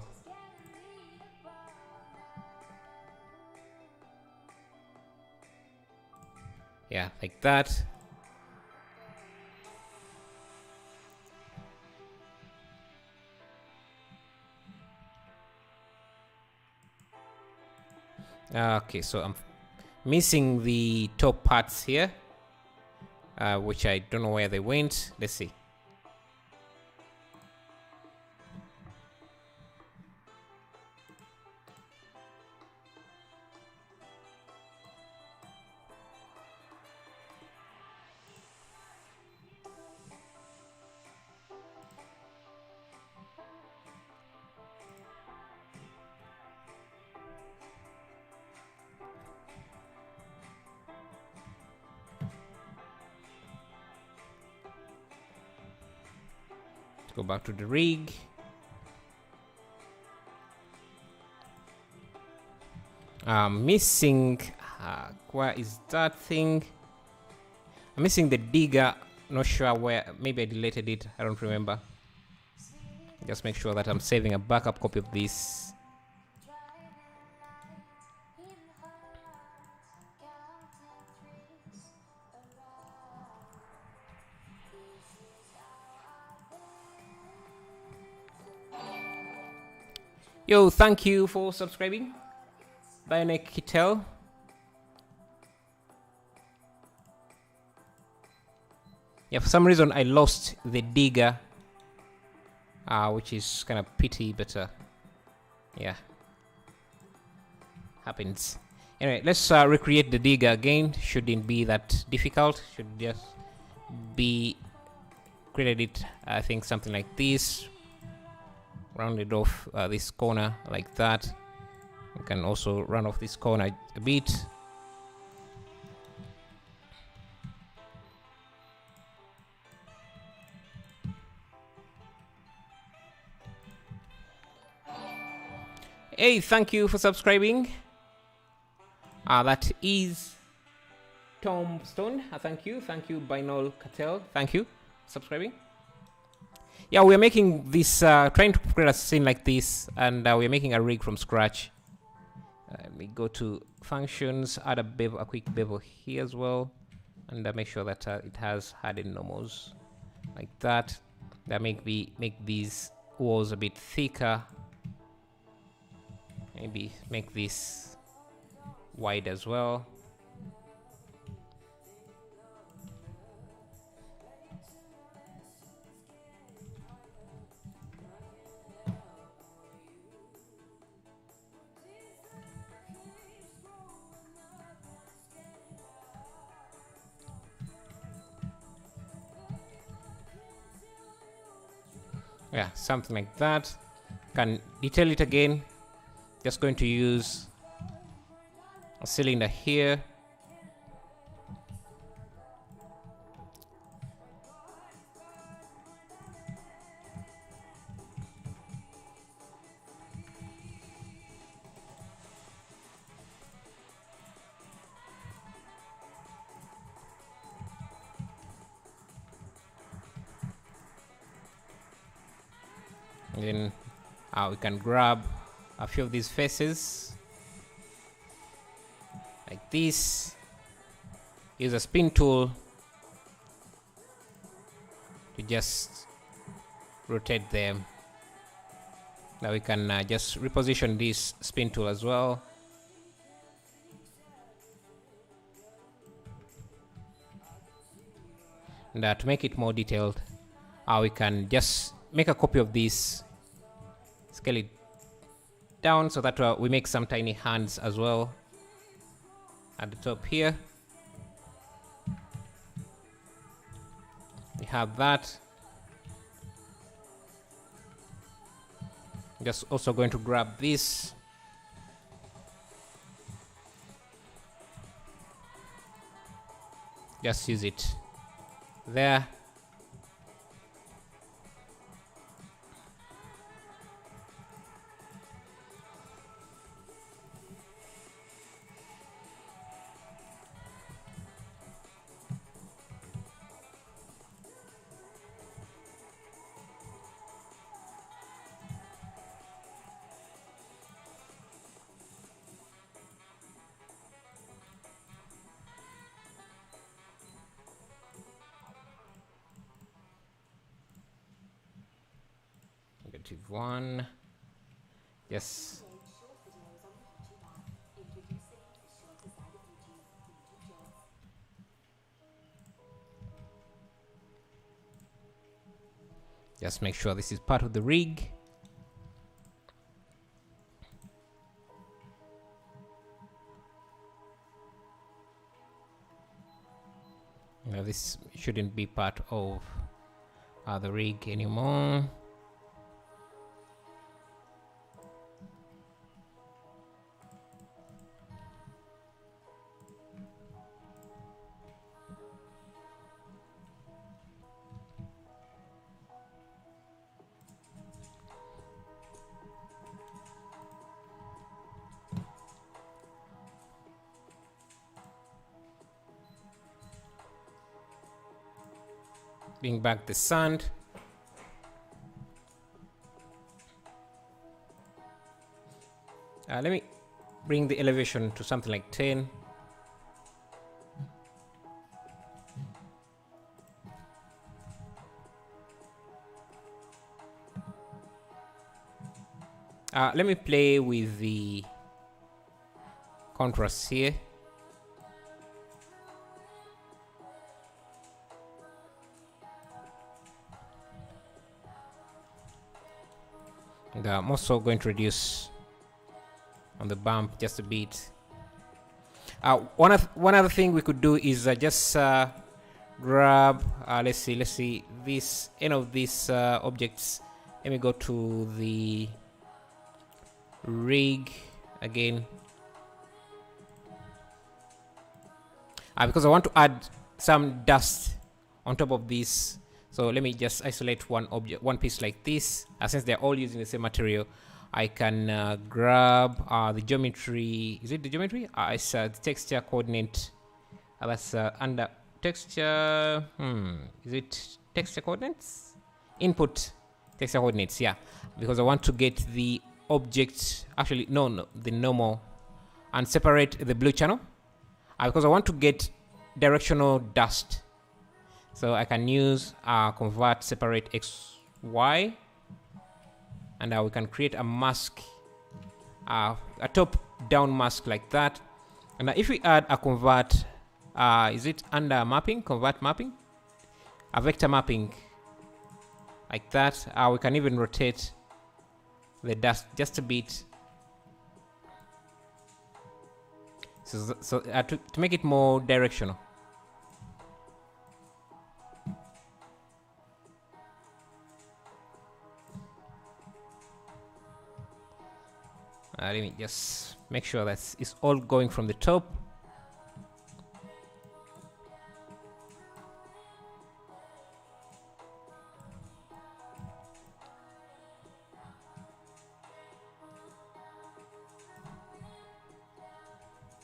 Yeah, like that. Okay, so I'm missing the top parts here, which I don't know where they went. Let's see. Go back to the rig. Missing. Where is that thing? I'm missing the digger. Not sure where. Maybe I deleted it. I don't remember. Just make sure that I'm saving a backup copy of this. Yo, thank you for subscribing. Bionic Kittel. Yeah, for some reason I lost the digger, which is kind of pity, but yeah, happens. Anyway, let's recreate the digger again. Shouldn't be that difficult. Should just be created it. I think something like this. Rounded off this corner like that. You can also run off this corner a bit. Hey, thank you for subscribing. That is Tombstone. Thank you, Binol Cartel. Thank you for subscribing. Yeah, we are making this, trying to create a scene like this, and we are making a rig from scratch. Let me go to functions, add a quick bevel here as well, and make sure that it has hardened normals like that. That make these walls a bit thicker. Maybe make this wide as well. Yeah, something like that. Can detail it again. Just going to use a cylinder here. And then we can grab a few of these faces like this. Use a spin tool to just rotate them. Now we can just reposition this spin tool as well. And to make it more detailed, we can just make a copy of this, scale it down so that we make some tiny hands as well at the top here. We have that. Just also going to grab this. Just use it there. -1. Yes. Just make sure this is part of the rig. Now this shouldn't be part of the rig anymore. Bring back the sand. Let me bring the elevation to something like 10. Let me play with the contrast here. And I'm also going to reduce on the bump just a bit. One other thing we could do is just grab, let's see, this end of these objects. Let me go to the rig again. Because I want to add some dust on top of this. So let me just isolate one piece like this. Since they're all using the same material, I can grab the geometry. Is it the geometry? It's the texture coordinate. That's under texture. Is it texture coordinates? Input texture coordinates. Yeah, because I want to get the object. Actually, no, the normal and separate the blue channel because I want to get directional dust. So I can use convert separate x y, and we can create a mask, a top down mask like that. And if we add a convert, is it under mapping, convert mapping, a vector mapping like that, we can even rotate the dust just a bit, so to make it more directional. Let me just make sure that it's all going from the top.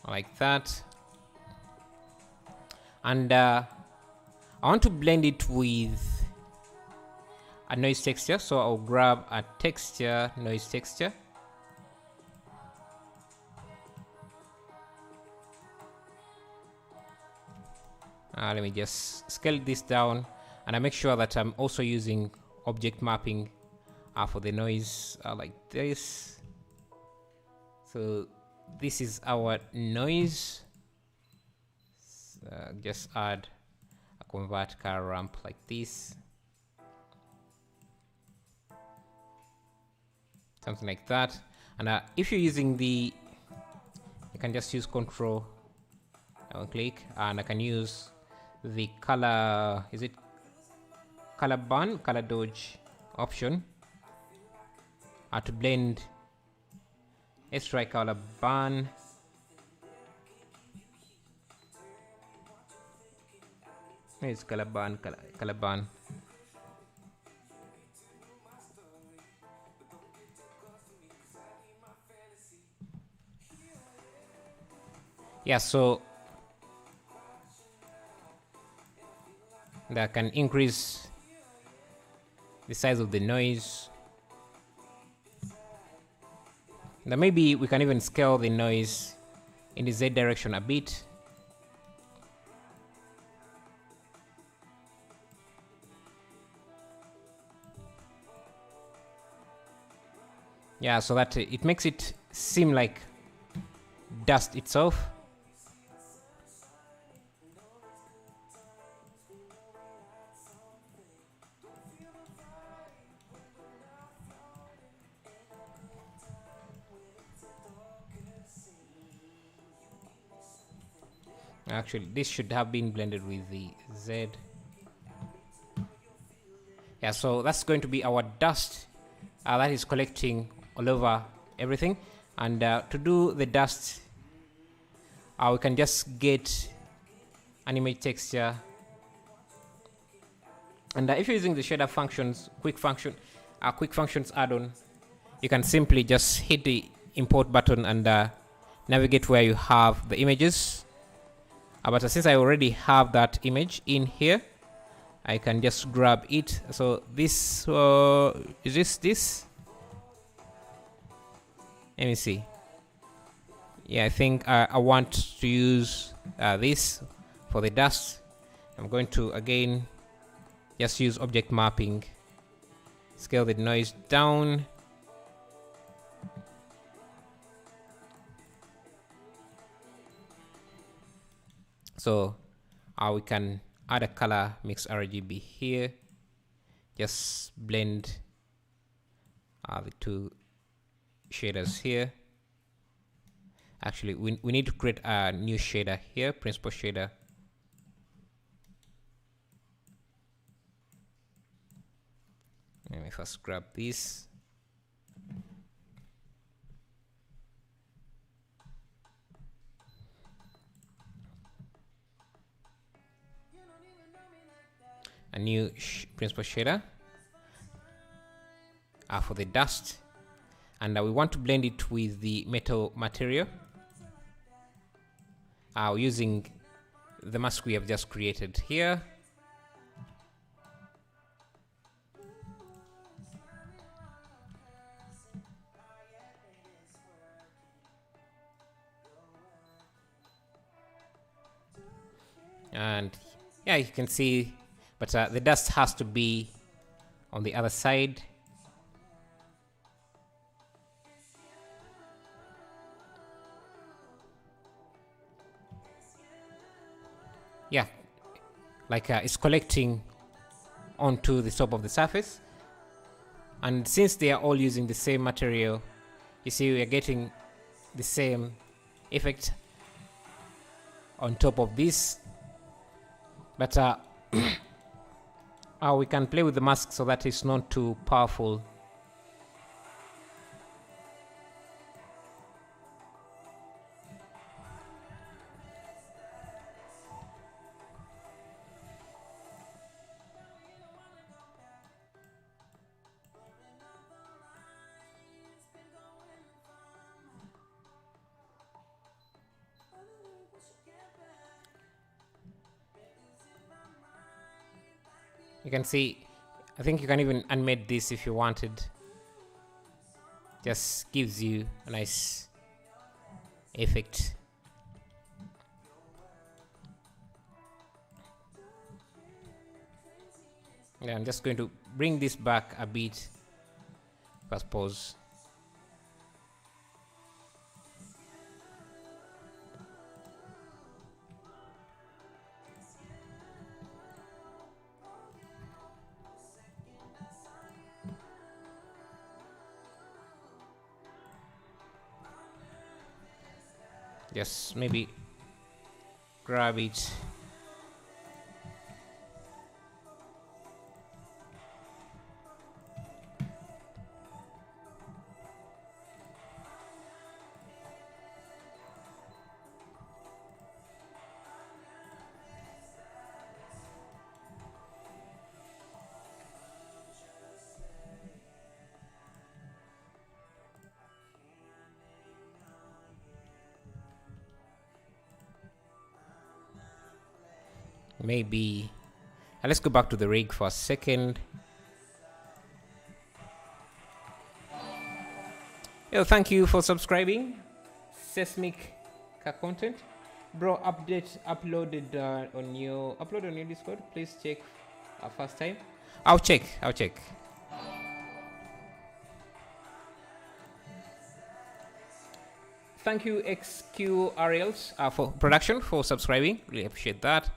Like that. And I want to blend it with a noise texture, so I'll grab a texture, noise texture. Let me just scale this down, and I make sure that I'm also using object mapping for the noise like this. So this is our noise. Just add a convert car ramp like this, something like that. And if you're using you can just use control and click, and I can use the color, is it color burn, color dodge option to blend. Let's try color burn. It's color burn, color burn. Yeah, so that can increase the size of the noise. Now maybe we can even scale the noise in the Z direction a bit. Yeah, so that it makes it seem like dust itself. Actually, this should have been blended with the Z. Yeah, so that's going to be our dust that is collecting all over everything. And to do the dust, we can just get an image texture. And if you're using the shader functions, quick functions add-on, you can simply just hit the import button and navigate where you have the images. But since I already have that image in here, I can just grab it. So this is this. Let me see. Yeah, I think I want to use this for the dust. I'm going to again just use object mapping, scale the noise down. So we can add a color mix RGB here. Just blend the two shaders here. Actually, we need to create a new shader here, principal shader. Let me first grab this. A new principal shader for the dust, and we want to blend it with the metal material using the mask we have just created here. Yeah, you can see, but the dust has to be on the other side. Yeah, like it's collecting onto the top of the surface, and since they are all using the same material, you see we are getting the same effect on top of this. But we can play with the mask so that it's not too powerful. You can see, I think you can even animate this if you wanted. Just gives you a nice effect. Yeah, I'm just going to bring this back a bit. First pause. Just maybe grab it. Maybe let's go back to the rig for a second. Yo, thank you for subscribing. Seismic content, bro. Uploaded on your Discord. Please check first time. I'll check. Thank you XQRLs for production for subscribing. Really appreciate that.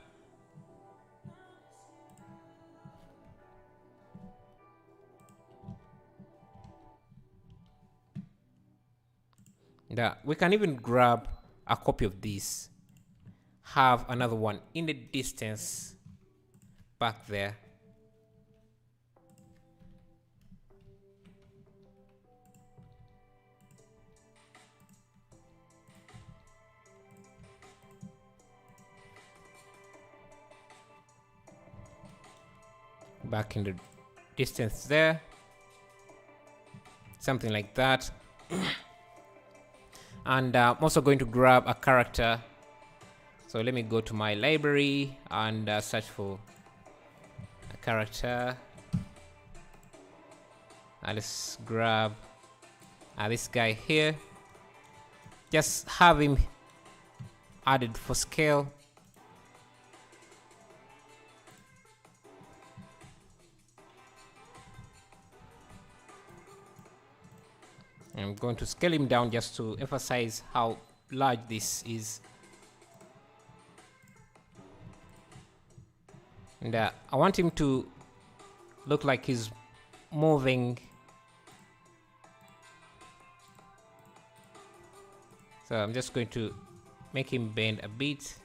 We can even grab a copy of this, have another one in the distance back there. Back in the distance there, something like that. And I'm also going to grab a character, so let me go to my library and search for a character. Let's grab this guy here, just have him added for scale. I'm going to scale him down just to emphasize how large this is. And I want him to look like he's moving. So I'm just going to make him bend a bit.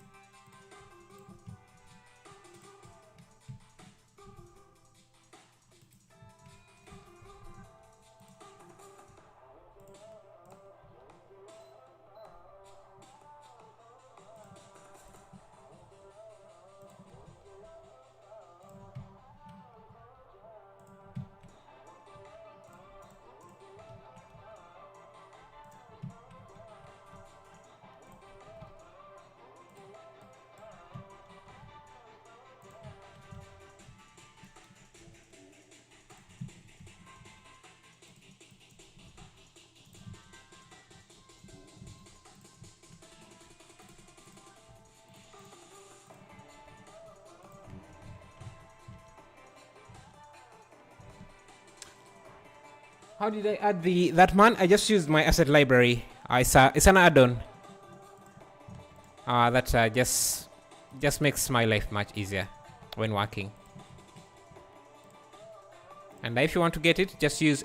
How did I add that man? I just used my asset library. It's an add-on. That just makes my life much easier when working. And if you want to get it, just use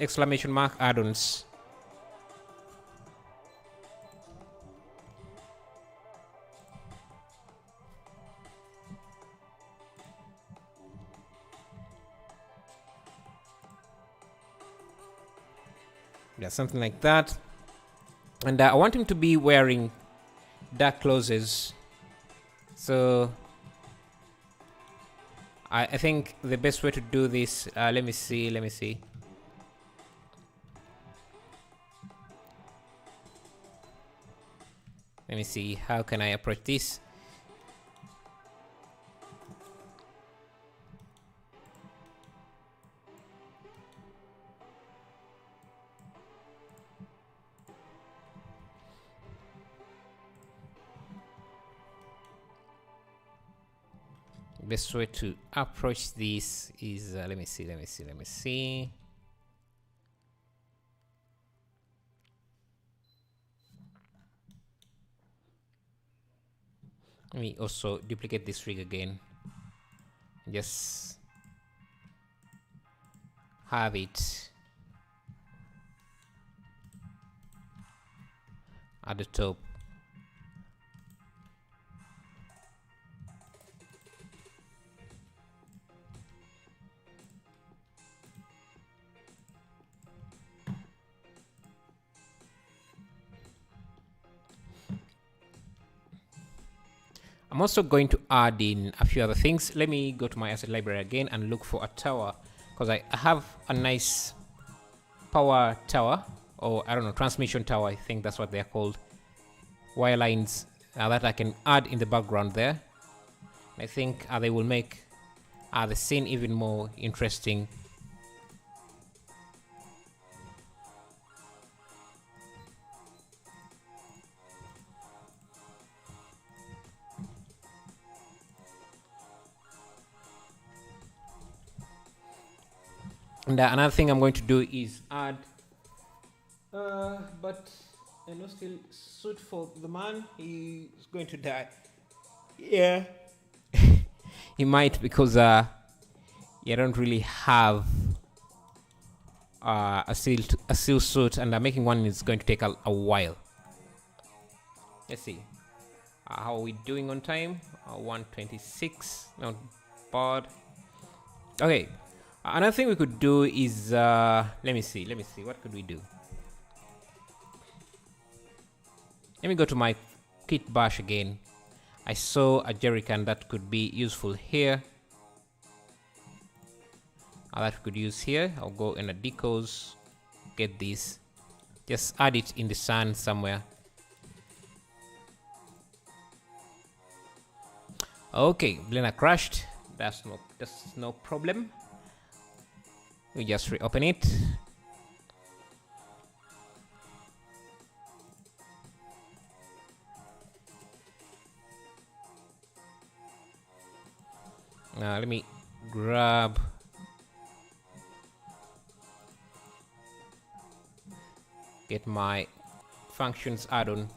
!mark addons. Yeah, something like that. And I want him to be wearing dark clothes. So I think the best way to do this, let me see. Let me see, how can I approach this? Best way to approach this is let me see. Let me also duplicate this rig again. Just have it at the top. I'm also going to add in a few other things. Let me go to my asset library again and look for a tower, because I have a nice power tower, or I don't know, transmission tower, I think that's what they're called. Wire lines that I can add in the background there. I think they will make the scene even more interesting. And another thing I'm going to do is add but I know still suit for the man. He's going to die. Yeah. He might, because you don't really have a seal suit, and making one is going to take a while. Let's see. How are we doing on time? 1:26. Not bad. Okay. Another thing we could do is let me see. What could we do? Let me go to my kit bash again. I saw a jerrycan that could be useful here. That we could use here. I'll go in the decos, get this, just add it in the sun somewhere. Okay, blender crashed. That's no problem. We just reopen it. Now let me grab get my functions add-on.